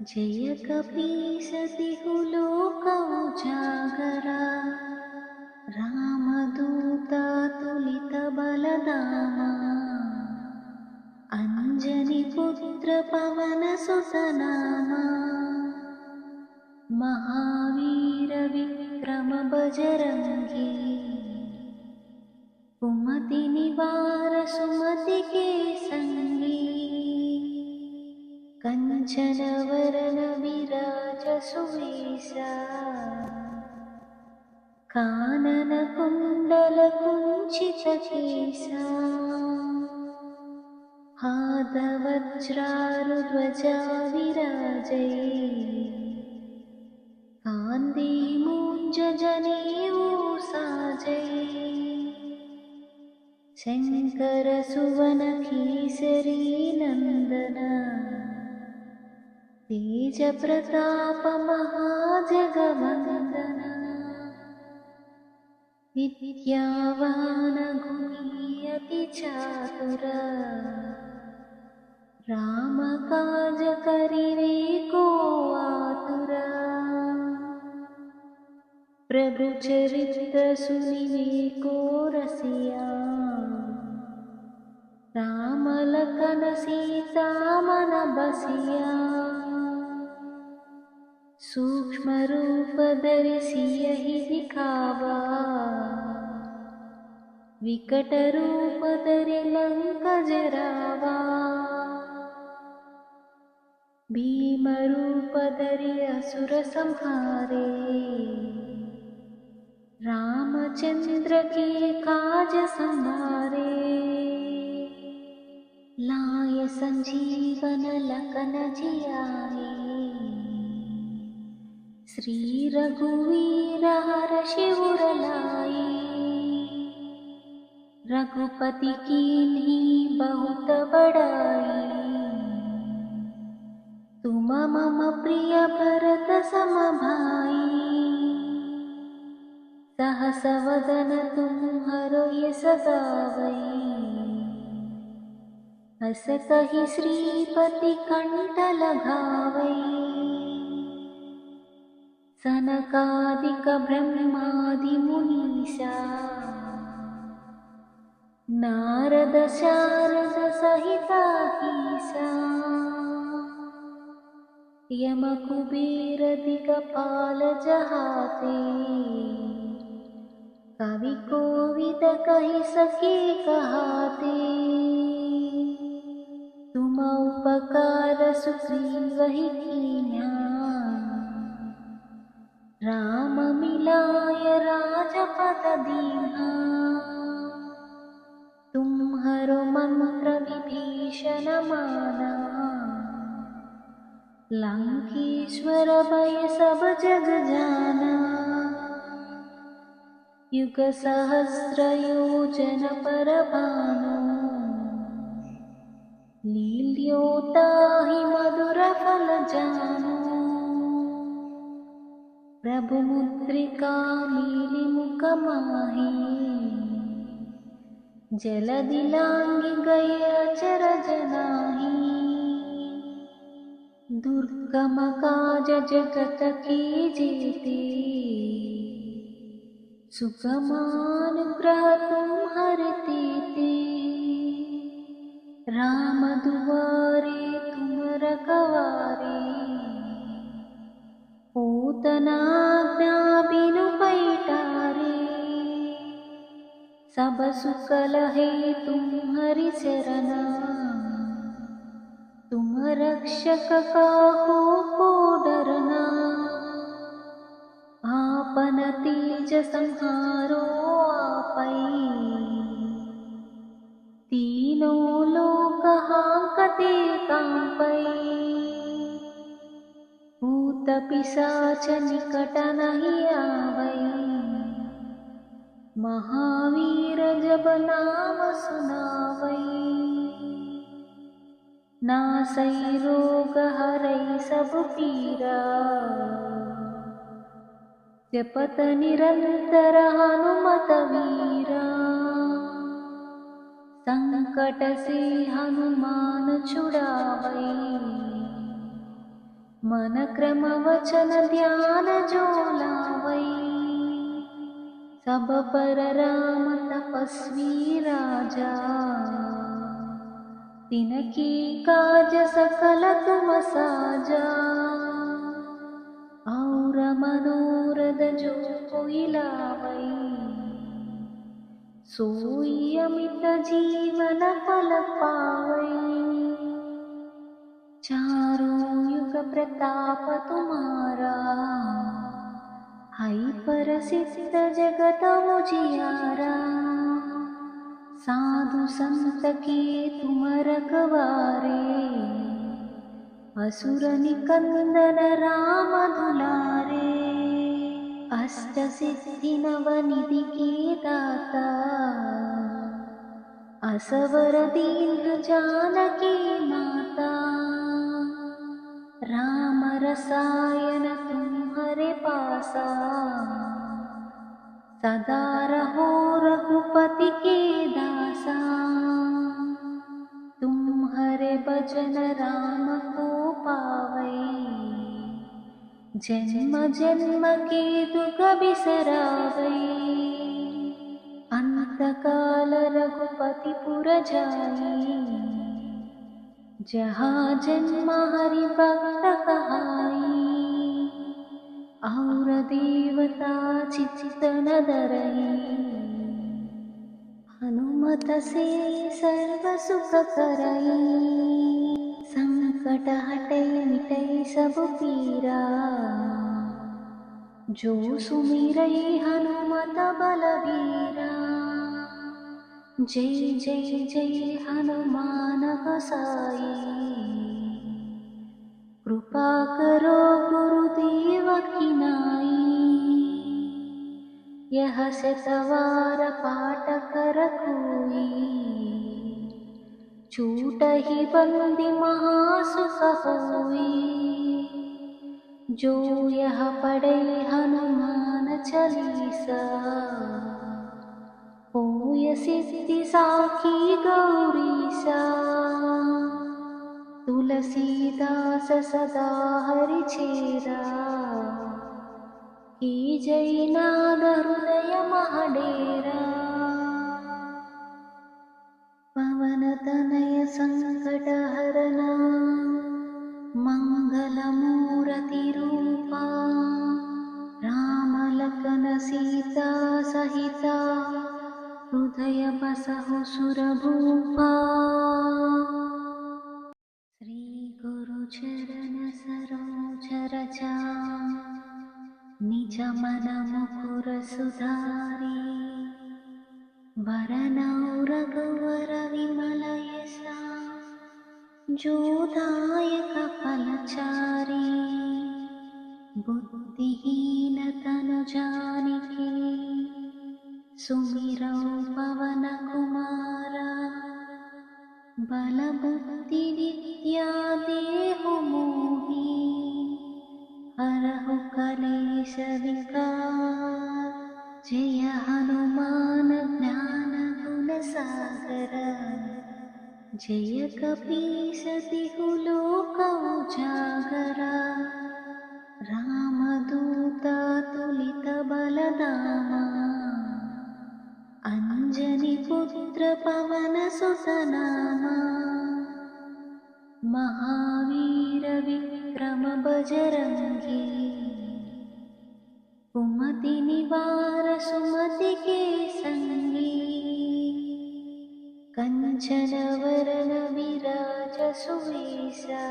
जय कपीस तिहु लोक उजागरा। रामदूता तुलित बलधामा अंजनी पुत्र पवन सुत नामा। महावीर विक्रम बजरंगी कुमति निवार सुमति के संगी। कंचन वरन विराज सुवेशा कानन कुंडल कुंचित केसा। हाथ वज्रारुध्वजा विराजै कांधे मूंज जनेऊ साजै। शंकर सुवन केसरी नंदन तेज प्रताप महाजगवंदन। विद्यावान गुणी अति चातुर राम काज करिवे को आतुरा। प्रभु चरित्र सुनिवे को रसिया राम लखन सीता मन बसिया। सूक्ष्म रूप धरि सियहि दिखावा विकट रूप धरि लंक जरावा। भीम रूप धरि असुर संहारे रामचंद्र के काज संभारे। लाय संजीवन लखन जियाए श्री रघुवीर हर्षि उर लाए। रघुपति कीन्ही बहुत बड़ाई। तुम मम प्रिय भरत सम भाई। सहस वदन तुम्हरो यस गावै। हस कहि श्रीपति कंठ लगावै। सनकादिक ब्रह्मादि मुनीसा। नारद शारद सहिताहीसा। यम कुबेर दिगपाल जहाते। कवि कोविद कहि सके कहाते। तुम उपकार सुग्रीवहि कीन्हा। राम मिलाय राजपद दीन्हा। तुम्हरो मंत्र विभीषण माना। लंकेश्वर भय सब जग जाना। युग सहस्र योजन पर भानु। लील्योताहि मधुर फल जानु। प्रभु मुद्रिका मीलि मुख माही। जलधि लांघि गए अचर जनाही। दुर्गम काज जगत के जेते। सुगमानुग्रह तुम्हरे तेते। राम दुआरे तुम रखवारे। पूतन आज्ञा बिनु पैठारे। सब सुख लहे तुम्हरि चरना। तुम रक्षक काहू को डरना। आपन तेज संहारो आपै। तीनों लोक हांकते कांपै। भूत पिशाच निकट नहीं आवै। महावीर जब नाम सुनावै। नासै रोग हरै सब पीरा। जपत निरंतर हनुमत वीरा। संकट से हनुमान छुड़ावै। मन क्रम वचन ध्यान जो लावै। सब पर राम तपस्वी राजा। तिनके काज सकल तुम साजा। और मनोरथ जो कोई लावै। सोई अमित जीवन फल पावै। चारों युग प्रताप तुम्हारा। है प्रसिद्ध जगत उजियारा। साधु संत के तुम रखवारे। असुर निकंदन राम दुलारे। अष्ट सिद्धि नव निधि के दाता। असवर दीन जानकी माता। राम रसायन तुम्हारे पासा। सदा रहो रघुपति के दासा। तुम्हारे भजन राम को पावै। जन्म जन्म के दुख बिसरावै। अंत काल रघुपति पुर जाई। जहाँ जन्म हरि भक्त कहाई। और देवता चित्त न धरई। हनुमत से सर्व सुख करई। संकट हटै मिटै सब पीरा। जो सुमिरै हनुमत बलबीरा। जय जय जय हनुमान गोसाई। कृपा करो गुरुदेव की नाई। यह शतवार पाठ कर कोई, छूटहि बंदी महासुख होई। जो यह पढ़े हनुमान चालीसा, होय सिद्धि साखी गौरीसा। तुलसीदास सदा हरिचेरा, की जय नाद हृदय महडेरा। पवन तनय संकट हरना, मंगल मूर्ति रूपा। राम लखन सीता सहिता, हृदय बसहु सुरभूपा। श्री गुरु चरण सरोज रजा, निज मन मुकुर सुधारी। वरनौ रघुवर विमल यसा, जो दायक फलचारी। बुद्धिहीन तनु जानिके, सुमिरौ पवन कुमारा। बल बुद्धि विद्या देहु मोहि, हरहु कलेश विकार। जय हनुमान ज्ञान गुण सागर, जय कपीस तिहु लोक उजागरा। रामदूत तुलित बलधामा, अंजनी पुत्र पवन सुत नामा। महावीर विक्रम बजरंगी, कुमति निवार सुमति के संगी। कंचन वरन विराज सुवेशा,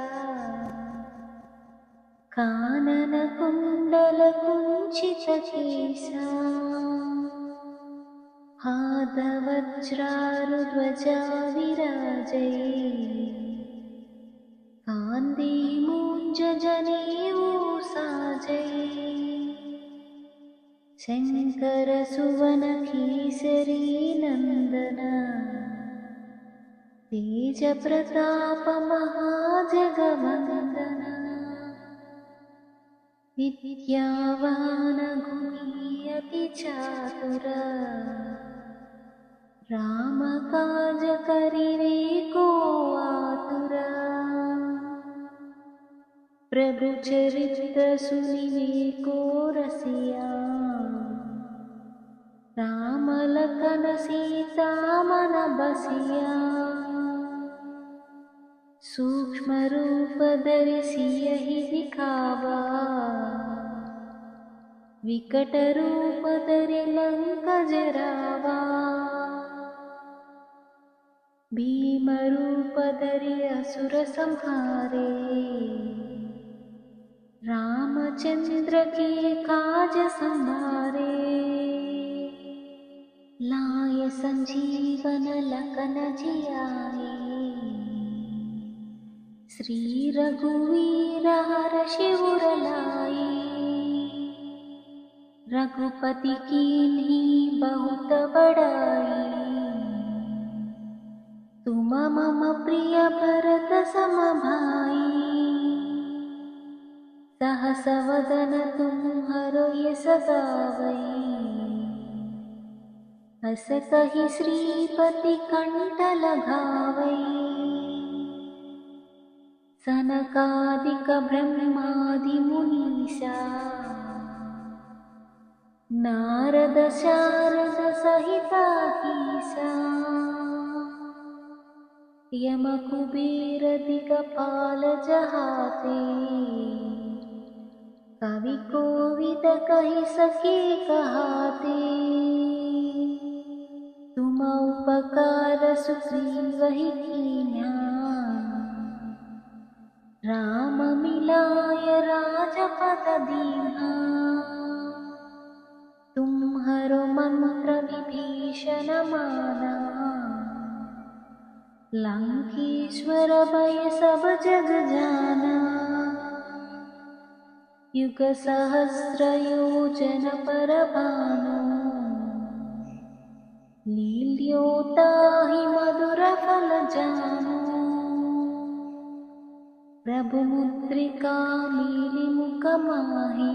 कानन कुंडल कुंचित केसा। हाथ वज्रारुध्वजा विराजै, कांधे मूंज जनेऊ साजै। शंकर सुवन केसरी नंदन, तेज प्रताप महाजगवंदन। विद्यावान गुणी अति चातुर, राम काज करिवे को आतुर। प्रभु चरित्र सुनिवे को रसिया, राम लखन सीता मन बसिया। सूक्ष्म रूप धरि सियहि दिखावा, विकट रूप धरि लंक जरावा। भीम रूप धरि असुर संहारे, रामचंद्र के काज संभारे। लाय संजीवन लखन जियाए, श्री रघुवीर हर्षि उर लाए। रघुपति कीन्ही बहुत बड़ाई, तुम मम प्रिय भरत सम भाई। सहस वदन तुम्हरो यश गावै, हस कहि श्रीपति कंठ लगावै। सनकादिक ब्रह्मादि मुनीसा, नारद शारद सहित अहीसा। यम कुबेर दिगपाल जहाते, कवि कोविद कहि सके कहाते। तुम उपकार सुग्रीवहि कीन्हा, राम मिलाय राजपद दीन्हा। तुम्हरो मंत्र विभीषण माना, लंकेश्वर भय सब जग जाना। युग सहस्र योजन पर भानु, लील्योता हि मधुरफल जानो प्रभु मुद्रिका मीलिमुख माही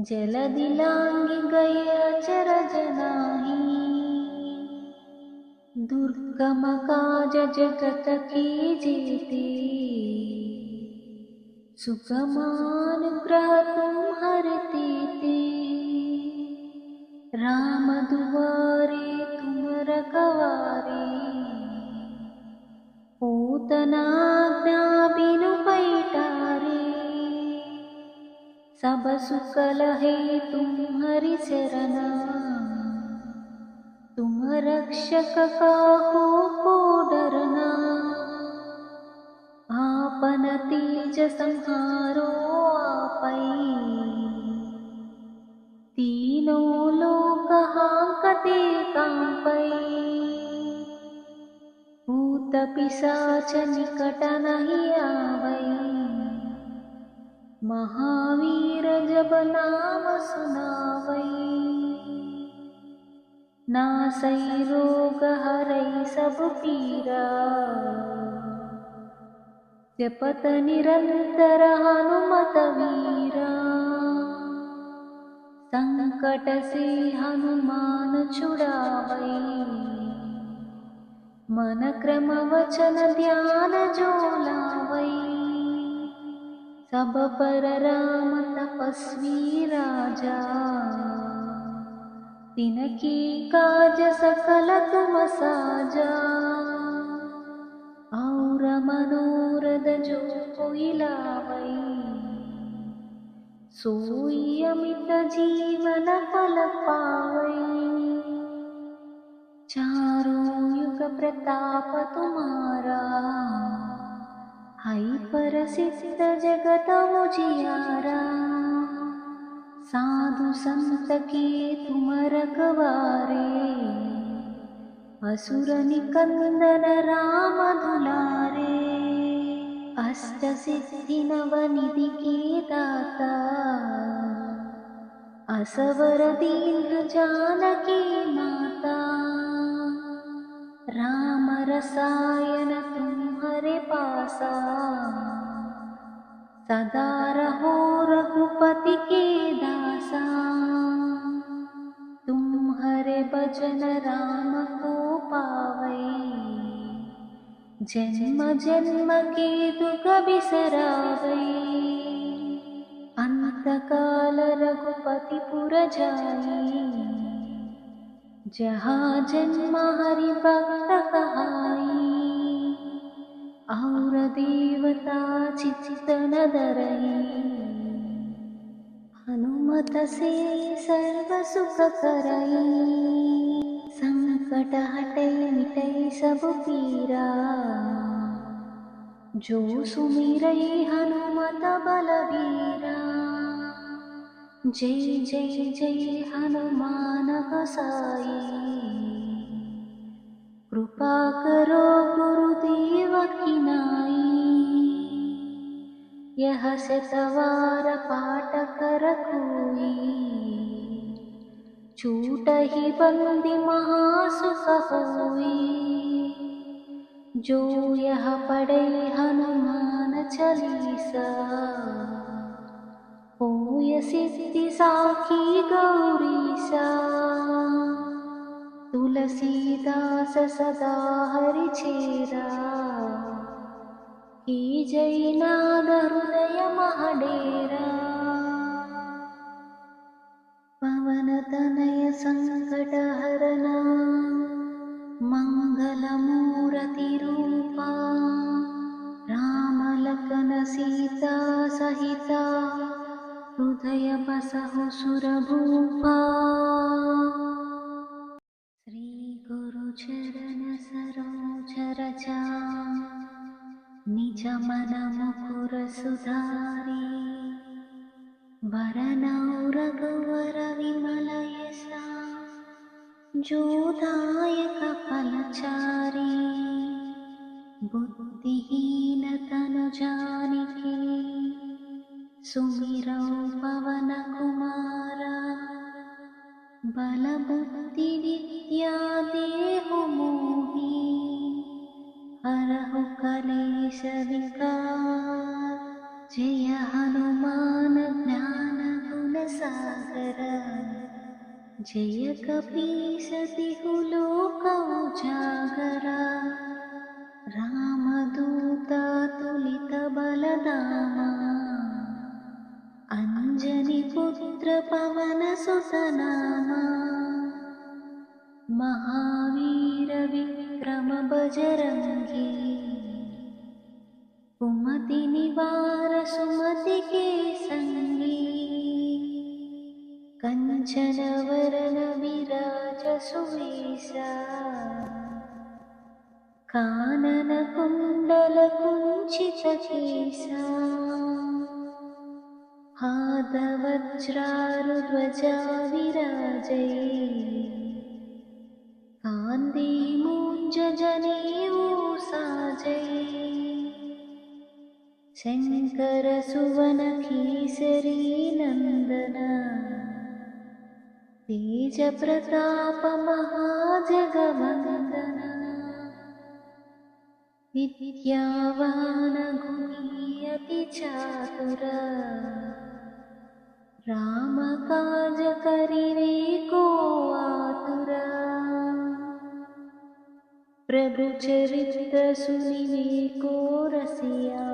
जलदिलांगी गए अचर जनाही दुर्गम काज जगत की जेते सुगमानुग्रह तुम्हारे ते राम दुआरे तुम रखवारे पूतना बिनु पैटारे सब सुख लहे तुम्हारी शरणा तुम रक्षक काहू को डरना आपन तेज संहारो आपै तीनों लोक हांकते कांपै भूत पिशाच निकट नहीं आवै महावीर जब नाम सुनावै नासै रोग हरै सब पीरा जपत निरंतर हनुमत वीरा संकट से हनुमान छुड़ावै मन क्रम वचन ध्यान जो लावै सब पर राम तपस्वी राजा तिनके काज सकल तुम साजा और मनोरथ जो कोई लावै सोई अमित जीवन फल पावै चारों युग प्रताप तुम्हारा है प्रसिद्ध जगत उजियारा साधु संत के तुम रखवारे असुर निकंदन राम दुलारे अष्ट सिद्धि नवनिधि के दाता असवर दीन जानकी माता राम रसायन तुम्हारे पासा सदा रहो रघुपति के दासा तुम्हारे भजन राम को पावै जन्म जन्म के दुख बिसरावै अंत काल रघुपति पुर जाई जहाँ जन्म हरि भक्त कहाई और देवता चित्तन धरई हनुमत से सर्व सुख करई संकट हटै मिटै सब पीरा जो सुमिरै हनुमत बलबीरा जय जय जय हनुमान गोसाई कृपा करो गुरुदेव की नाई यह शतवार पाठ कर कोई छूट ही बंदी महासुख होई जो यह पढ़े हनुमान चालीसा होय सिद्धि साखी गौरीसा तुलसीदास सदा हरि चेरा की जय नाद हृदय महडेरा पवन तनय संकट हरना मंगल मूर्ति रूपा राम लखन सीता सहिता हृदय बसहु सुरभूपा श्री गुरु चरण सरोज रजा निज मन मुकुर सुधारी वरनौ रघुवर विमल यसा जो दायक फलचारी बुद्धिहीन तनु जानिके सुमिरौ पवन कुमारा बलबुद्धि विद्या देहु मोहि हरहु कलेश विकार। जय हनुमान ज्ञान गुण सागर जय कपीस तिहु लोक उजागरा। रामदूत तुलित बलधामा अंजनी पुत्र पवन सुत नामा। महावीर विक्रम बजरंगी कुमति निवार सुमति के संगी। कंचन वरन विराज सुवेशा कानन कुंडल कुंचित केसा। हाथवज्रारुध्वजा विराजै कान्धे मूञ्ज जनेऊ साजै। शंकर सुवन केसरी नंदन तेज प्रताप महाजगवंदन। विद्यावान गुणी अति चातुर राम काज करिवे को आतुर। प्रभु चरित्र सुनिवे को रसिया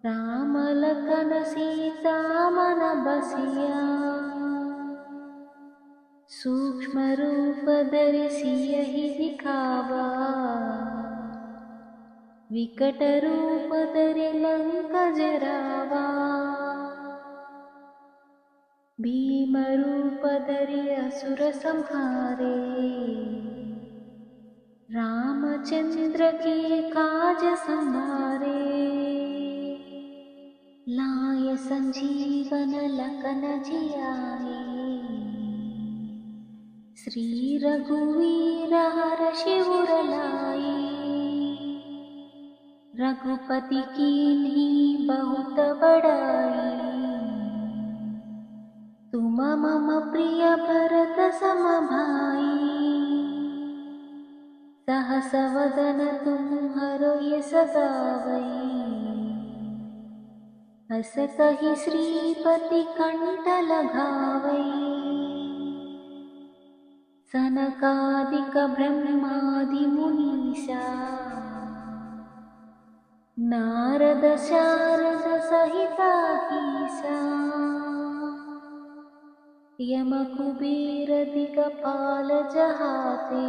राम लखन सीता मन बसिया। सूक्ष्म रूप धरि सियहि दिखावा विकट रूप धरि लंक जरावा। भीम रूप धरि असुर संहारे रामचंद्र के काज संहारे। लाय संजीवन लखन जियाए श्री रघुवीर हर्षि उर लाए। रघुपति कीन्ही बहुत बड़ाई तुम मम प्रिय भरत सम भाई। सहस वदन तुम्हरो यस गावै हस कहि श्रीपति कंठ लगावै। सनकादिक ब्रह्मादि मुनीसा नारद शारद सहित अहीसा। यम कुबेर दिगपाल जहाते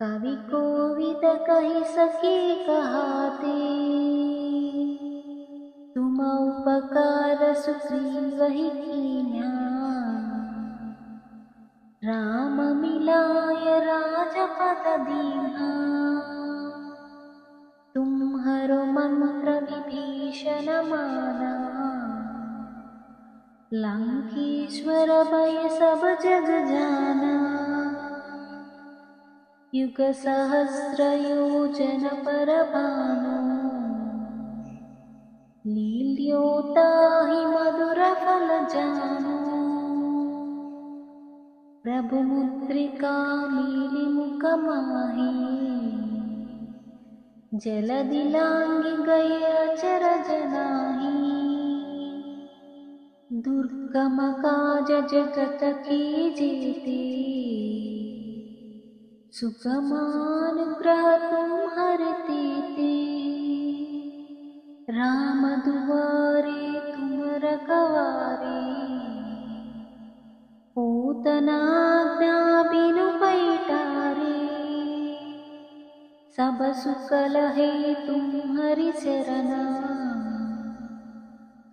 कवि कोविद कहि सके कहाते। तुम उपकार सुग्रीवहि कीन्हा राम मिलाय राजपद दीन्हा। तुम्हरो मंत्र विभीषण माना लंकेश्वर भय सब जग जाना। युग सहस्र योजन पर भानु लील्योताहि मधुर फल जानु। प्रभु मुद्रिका मीलि मुख माहि जलधि लांघि गए अचरज नाहि। दुर्गम काज जगत के जेते सुगमानुग्रह तुम्हरे तेते। राम दुआरे तुम रखवारे पूतना आज्ञा बिनु पैठारे। सब सुख लहे तुम्हरि चरना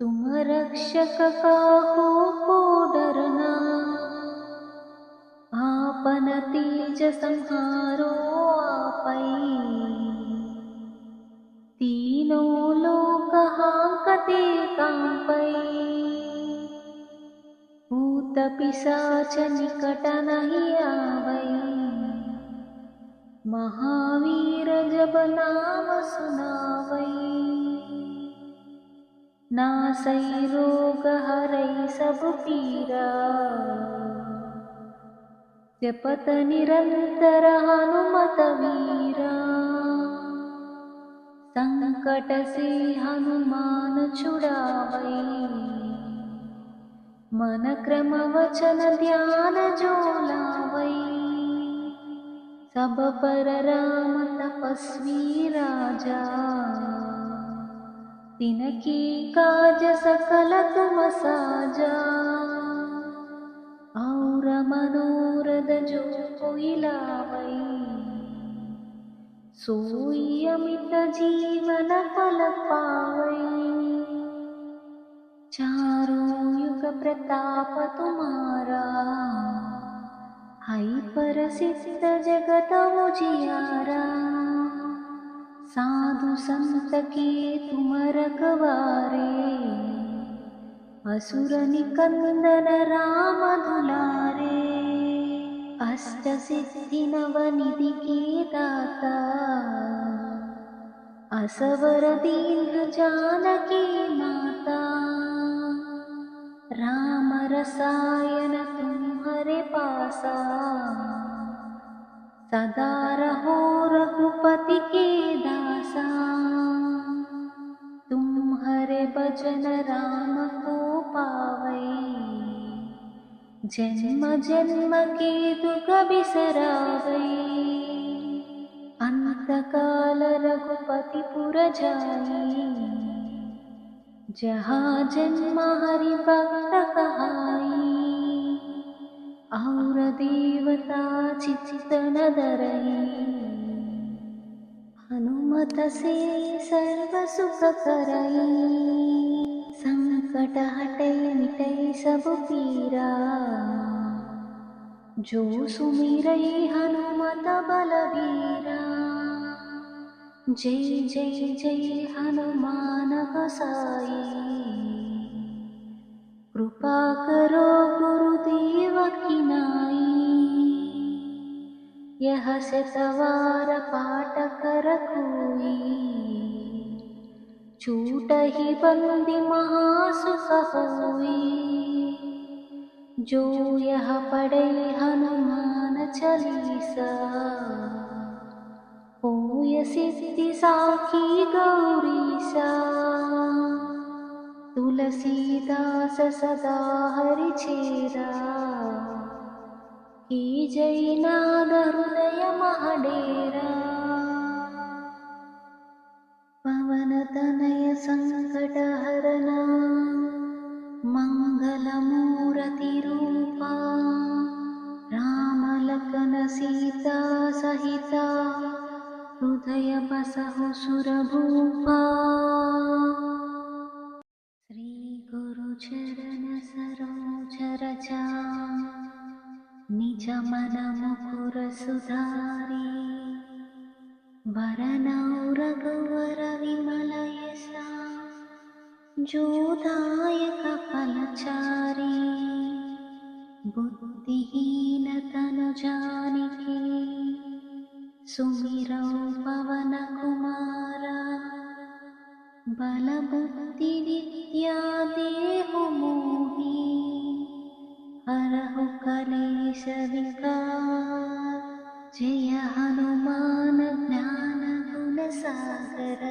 तुम रक्षक काहू को डरना। आपन तेज संहारो आपै तीनों लोक हांकते कांपै। भूत पिशाच निकट नहीं आवै महावीर जब नाम सुनावै। नासै रोग हरै सब पीरा। जपत निरंतर हनुमत वीरा। संकट से हनुमान छुड़ावै। मन क्रम वचन ध्यान जो लावै। सब पर राम तपस्वी राजा। तिनके काज सकल तुम साजा। और मनोरथ जो कोई लावै। सोई अमित जीवन फल पावै। चारों युग प्रताप तुम्हारा। है प्रसिद्ध जगत उजियारा। साधु संत के तुम रखवारे। असुर निकंदन राम दुलारे। अष्ट सिद्धि नव निधि के दाता। असवर दीन जानकी माता। राम रसायन तुम्हारे पासा। सदा रहो रघुपति के दासा। तुम्हारे भजन राम को पावै। जन्म जन्म के दुख बिसरावै। अंत काल रघुपति पुर जाई। जहाँ जन्म हरि भक्त कहाई। और देवता चित्त न धरई। हनुमत से सर्व सुख करई। संकट हटै मिटै सब पीरा। जो सुमिरै हनुमत बलबीरा। जय जय जय हनुमान गोसाई। कृपा करो गुरुदेव की नाई। यह शतवार पाठ कर कोई। छूटहि बंदी महासुख होई। जो यह पढ़े हनुमान चालीसा। होय सिद्धि साखी गौरीसा। तुलसीदास सदा हरि चेरा। की जय नाद हृदय महडेरा। पवन तनय संकट हरना। मंगल मूर्ति रूपा। राम लखन सीता सहिता। हृदय बसहु सुर भूपा। श्री गुरु चरण सरोज रजा। निज मन मुकुर सुधारी। वरनौ रघुवर विमल यसा। जो दायक फलचारी। बुद्धिहीन तनु जानिके। सुमिरौ पवन कुमारा। बल बुद्धि विद्या देहु मोहि। हरहु कलेश विकार। जय हनुमान ज्ञान गुण सागर।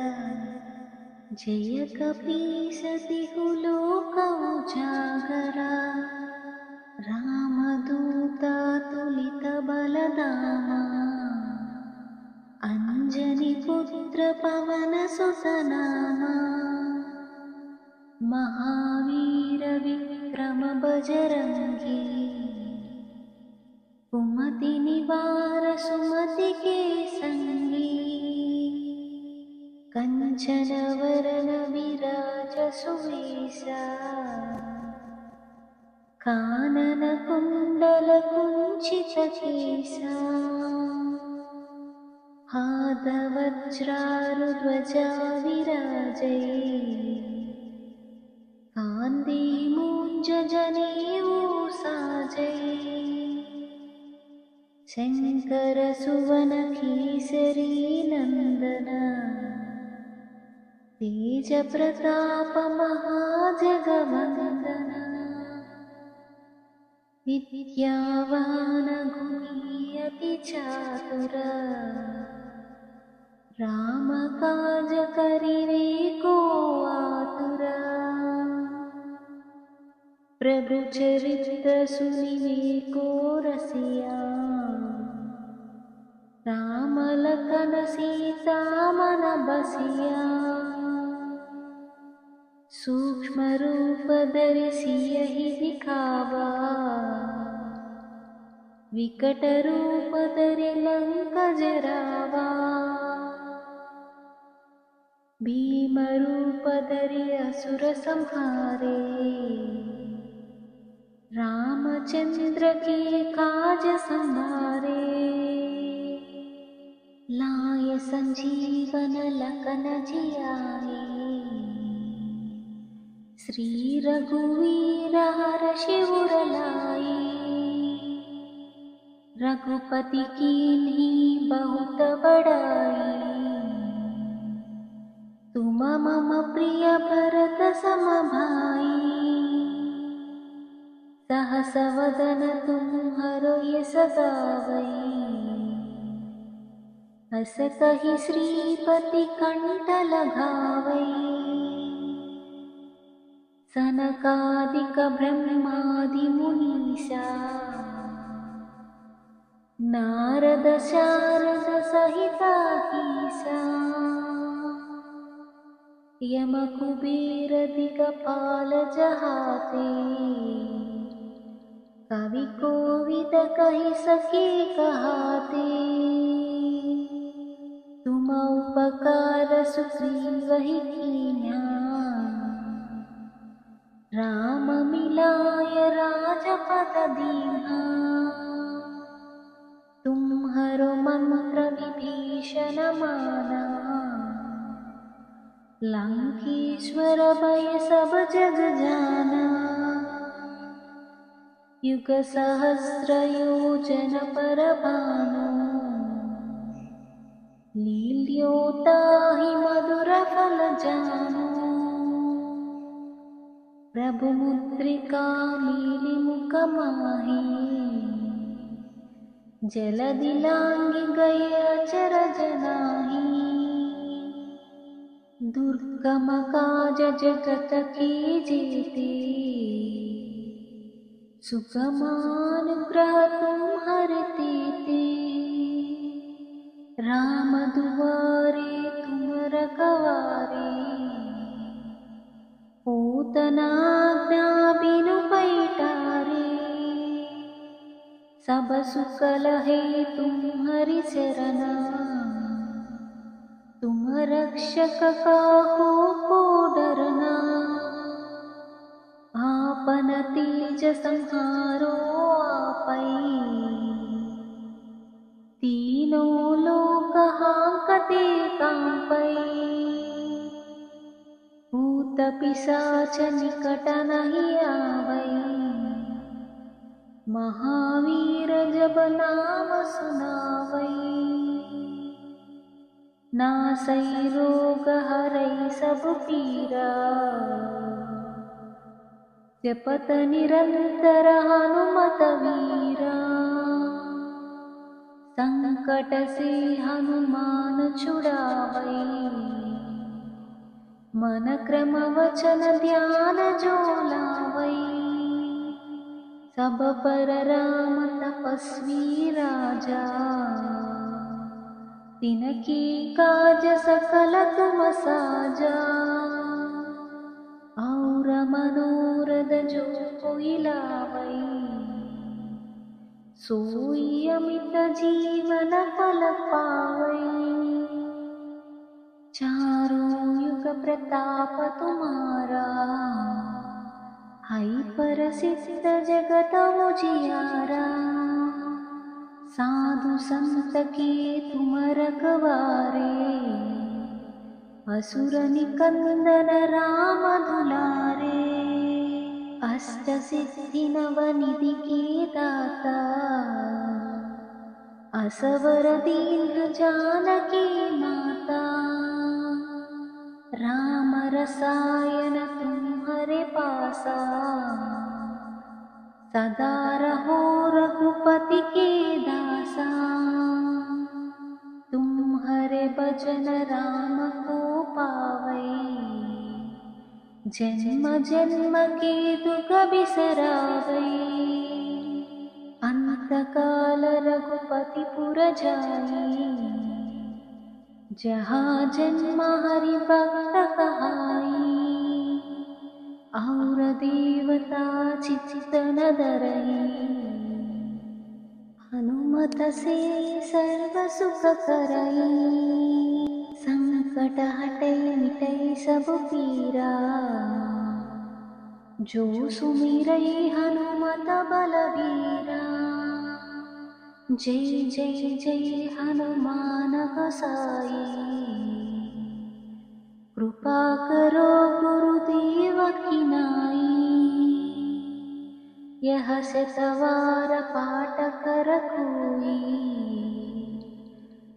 जय कपीस तिहु लोक उजागरा। रामदूत तुलित बलधामा। अंजनी पुत्र पवन सुत नामा। महावीर विक्रम बजरंगी। कुमति निवार सुमति के संगी। कंचन वरन विराज सुवेशा। कानन कुंडल कुंचित केसा। हाथ वज्रारुध्वजा विराजै। कांधे मूंज जनेऊ साजै। शंकर सुवन केसरी नंदन। तेज प्रताप महाजगवन्दन विद्यावान गुणी अति चातुर राम काज करिवे को आतुर प्रभु चरित्र सुनिवे को रसिया राम लखन सीता मन बसिया सूक्ष्म रूप धरि सियहि दिखावा विकट रूप धरि लंक जरावा भीम रूप धरि असुर संहारे रामचंद्र के काज संभारे लाय संजीवन लखन जियाए श्री रघुवीर हर्षि उर लाए रघुपति कीन्ही बहुत बड़ाई तुम मम प्रिय भरत सम भाई सहस वदन तुम्हरो यस गावई हस कहि श्रीपति कंठ लगावई सनकादिक ब्रह्मादि मुनीसा नारद शारद सहिताहीसा यम कुबेर दिगपाल जहाते कवि कोविद कहि सके कहाते तुम उपकार सुग्रीवहि कीन्हा राम मिलाय राजपद दीन्हा तुम्हरो मंत्र विभीषण माना लंकेश्वर भय सब जग जाना युग सहस्र योजन पर भानु लील्योताहि मधुर फल जानु प्रभु मुद्रिका मीलि मुख माही जलधि लांघि गए अचर जनाही दुर्गम काज जगत के जेते सुगमानुग्रह तुम्हरे तेते राम दुआरे तुम रखवारे पूतना आज्ञा बिनु पैठारे सब सुख लहे तुम्हरि चरना तुम रक्षक काहू को डरना आपन तेज संहारो आपै तीनों लोक हांकते कांपै भूत पिशाच निकट नहीं आवै महावीर जब नाम सुनावै नासै रोग हरै सब पीरा जपत निरंतर हनुमत वीरा संकट से हनुमान छुड़ावै मन क्रम वचन ध्यान जो लावै सब पर राम तपस्वी राजा तिनके काज सकल तुम साजा और मनोरथ जो कोई लावै सोई अमित जीवन फल पावै चारों युग प्रताप तुम्हारा है प्रसिद्ध जगत उजियारा साधु संत के तुम रखवारे असुर निकंदन राम दुलारे अष्ट सिद्धि नवनिधि के दाता असवर दीन जानकी माता राम रसायन तुम्हारे पासा, सदा रहो रघुपति के दासा। तुम्हारे भजन राम को पावै, जन्म जन्म के दुख बिसरावै। अंत काल रघुपति पुर जाई, जहाँ जन्म हरि भक्त कहाई। और देवता चित्तन धरई, हनुमत से सर्व सुख करई। संकट हटै मिटै सब पीरा, जो सुमिरै हनुमत बलबीरा। जय जय जय हनुमान गोसाई, कृपा करो गुरुदेव की नाई। यह शतवार पाठ कर कोई,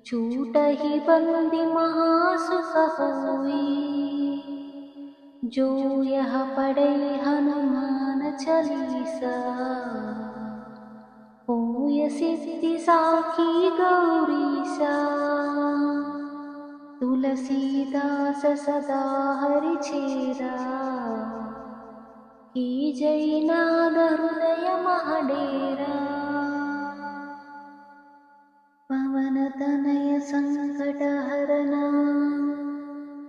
छूटहि बंदी महासुख होई। जो यह पढ़े हनुमान चालीसा, होय सिद्धि साखी गौरीसा। तुलसीदास सदा हरि चेरा, की जय नाद हृदय महडेरा। पवन तनय संकट हरना,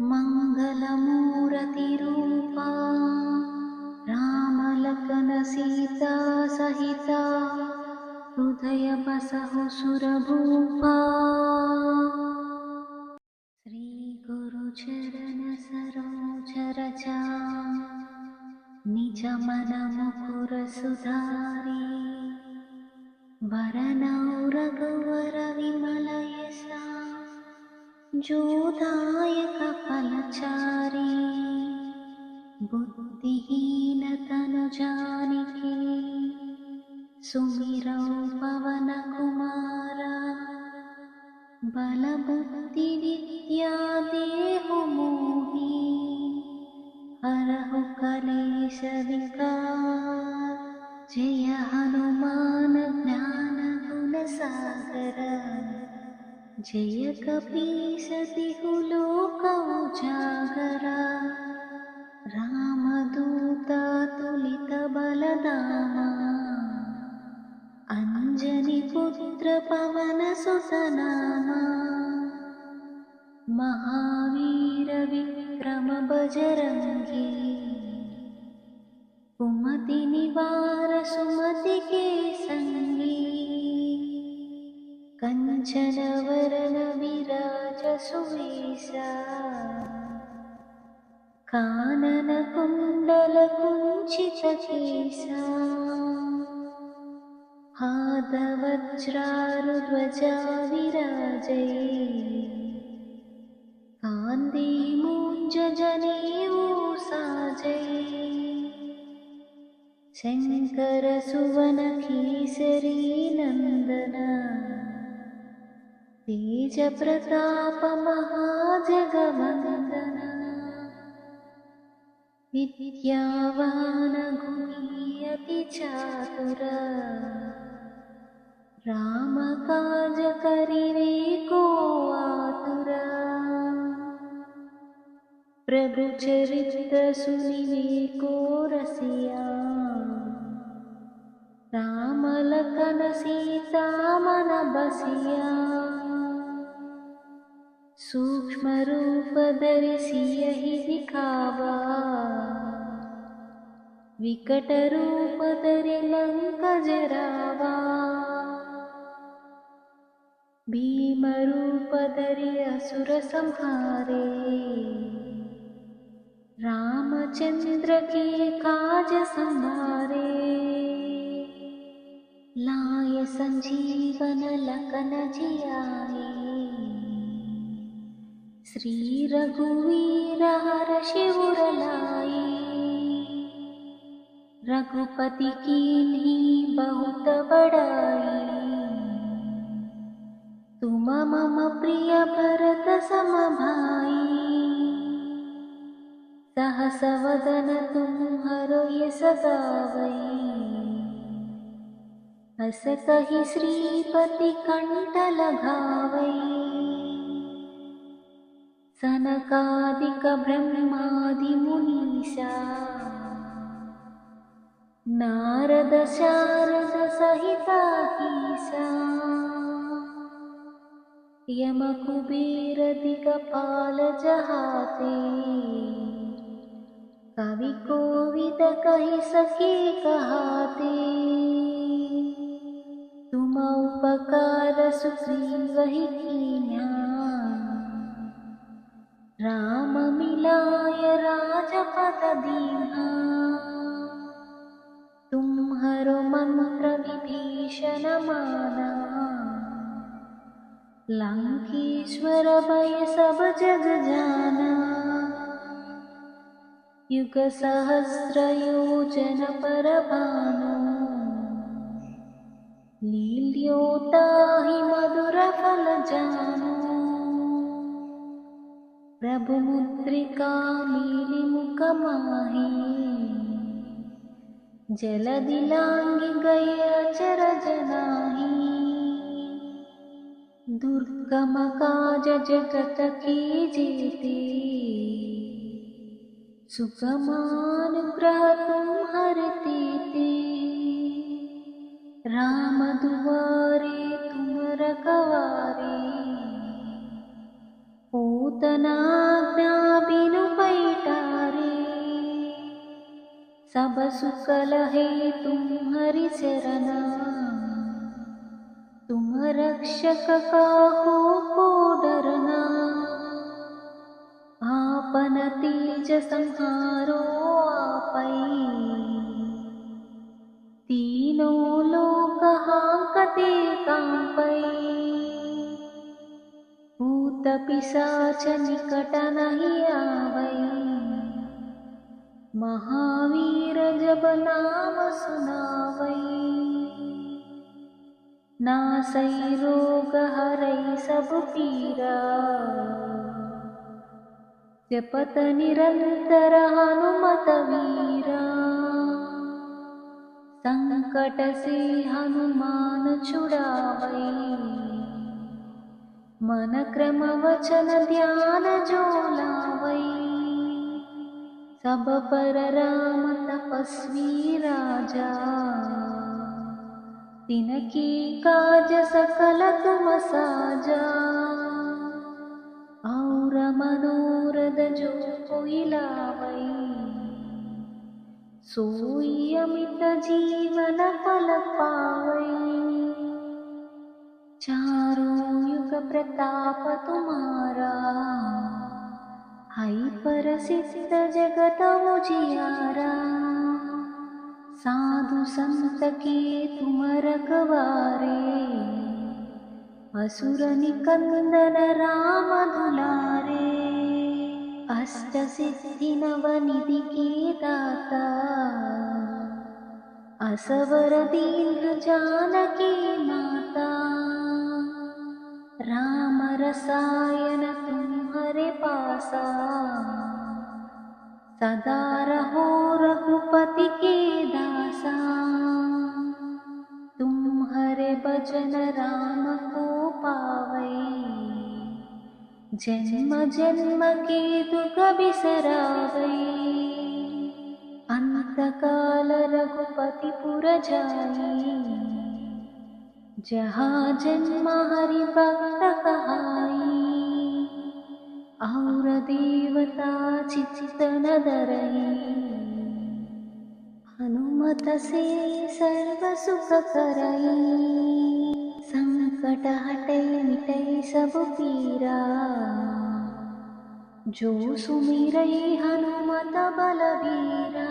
मंगल मूर्ति रूपा। राम लखन सीता सहिता, हृदय बसहु सुरभूपा। श्री गुरु चरण सरोज रजा, निज मन मुकुर सुधारी। वरनौ रघुवर विमल यसा, जो दायक फलचारी। बुद्धिहीन तनु जानिके, सुमिरौ पवन कुमारा। बल बुद्धि विद्या देहु मोहि, हरहु कलेश विकार। जय हनुमान ज्ञान गुण सागर, जय कपीस तिहु लोक उजागरा। रामदूत तुलित बलधामा, अंजनी पुत्र पवन सुत नामा। महावीर विक्रम बजरंगी, कुमति निवार सुमति के संगी। कंचन वरन विराज सुवेशा, कानन कुंडल कुंचित केसा। हाथ वज्रारुध्वजा विराजै, कांधे मूंज जनेऊ साजै। शंकर सुवन केसरी नंदन, तेज प्रताप महाजगवंदन। विद्यावान गुणी अति चातुर, राम काज करिवे को आतुर। प्रभु चरित्र सुनिवे को रसिया, राम लखन सीता मन बसिया। सूक्ष्म रूप धरि सियहि दिखावा, विकट रूप धरि लंक जरावा। भीम रूप धरि असुर संहारे, रामचंद्र के काज संवारे। लाय संजीवन लखन जियाए, श्री रघुवीर हर्षि उर लाए। रघुपति कीन्ही बहुत बड़ाई, तुम मम प्रिय भरत सम भाई। सहसवदन तुम्हरो यस गावई। अस कहि श्रीपति कंठ लगावई। सनकादिक ब्रह्मादि मुनीसा नारद शारद सहिता ईसा। यम कुबेर दिगपाल जहाते कवि कोविद कहि सके कहाते। तुम उपकार सुग्रीव ही कीन्हा राम मिलाय राजपद दीन्हा। तुम्हरो मंत्र विभीषण माना लंकेश्वर भय सब जग जाना। युग सहस्र योजन पर भानु लील्योताहि मधुर फल जानु। प्रभु मुद्रिका मीलि मुख माही जलधि लांघि गए अचर जनाही। दुर्गम काज जगत के जेते सुगमानुग्रह तुम्हर तेते। राम दुआरे तुम रखवारे पूतना आज्ञा बिनु पैठारे। सब सुख लहे तुम्हरि चरना तुम रक्षक काहू को डरना। आपन तेज संहारो आपै तीनों लोक हांकते कांपै। भूत पिशाच निकट नहीं आवै महावीर जब नाम सुनावै। नासै रोग हरै सब पीरा जपत निरंतर हनुमत वीरा। संकट से हनुमान छुड़ावै मन क्रम वचन ध्यान जो लावै। सब पर राम तपस्वी राजा तिनके काज सकल तुम साजा। और मनोरथ जो कोई लावै सोई अमित जीवन फल पावै। चारों युग प्रताप तुम्हारा है प्रसिद्ध जगत उजियारा। साधु संत के तुम रखवारे असुर निकंदन राम दुलारे। अष्ट सिद्धि नव निधि के दाता असवर दीन जानकी माता। राम रसायन तुम्हारे पासा सदा रहो रघुपति के दासा। तुम्हारे भजन राम को पावै जन्म जन्म के दुख बिसरावै। अंत काल रघुपति पुर जाई जहाँ जन्म हरि भक्त कहाई। और देवता चित्त न धरई हनुमत से सर्व सुख करई। संकट हटै मिटै सब पीरा जो सुमिरै हनुमत बलबीरा।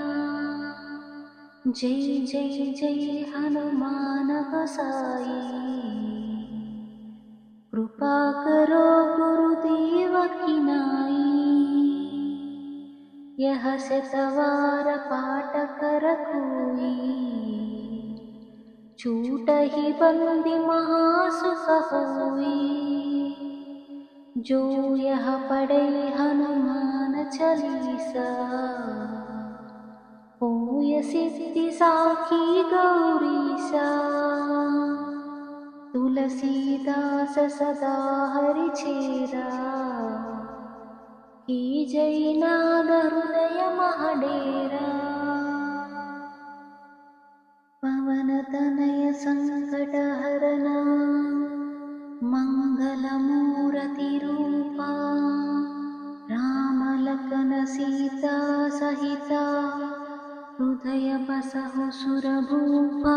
जय जय जय हनुमान गोसाई कृपा करो गुरुदेव की नाई। यह शतवार पाठ कर कोई छूटहि बंदी महासुख होई। जो यह पढ़े हनुमान चालीसा होय सिद्धि साखी गौरीसा तुलसीदास सदा हरि छेरा की जय नाद हृदय महाडेरा पवन तनय संकटहरना मंगलमूर्ति रूपा राम लखन सीता सहिता हृदय बसहु सुरभूपा।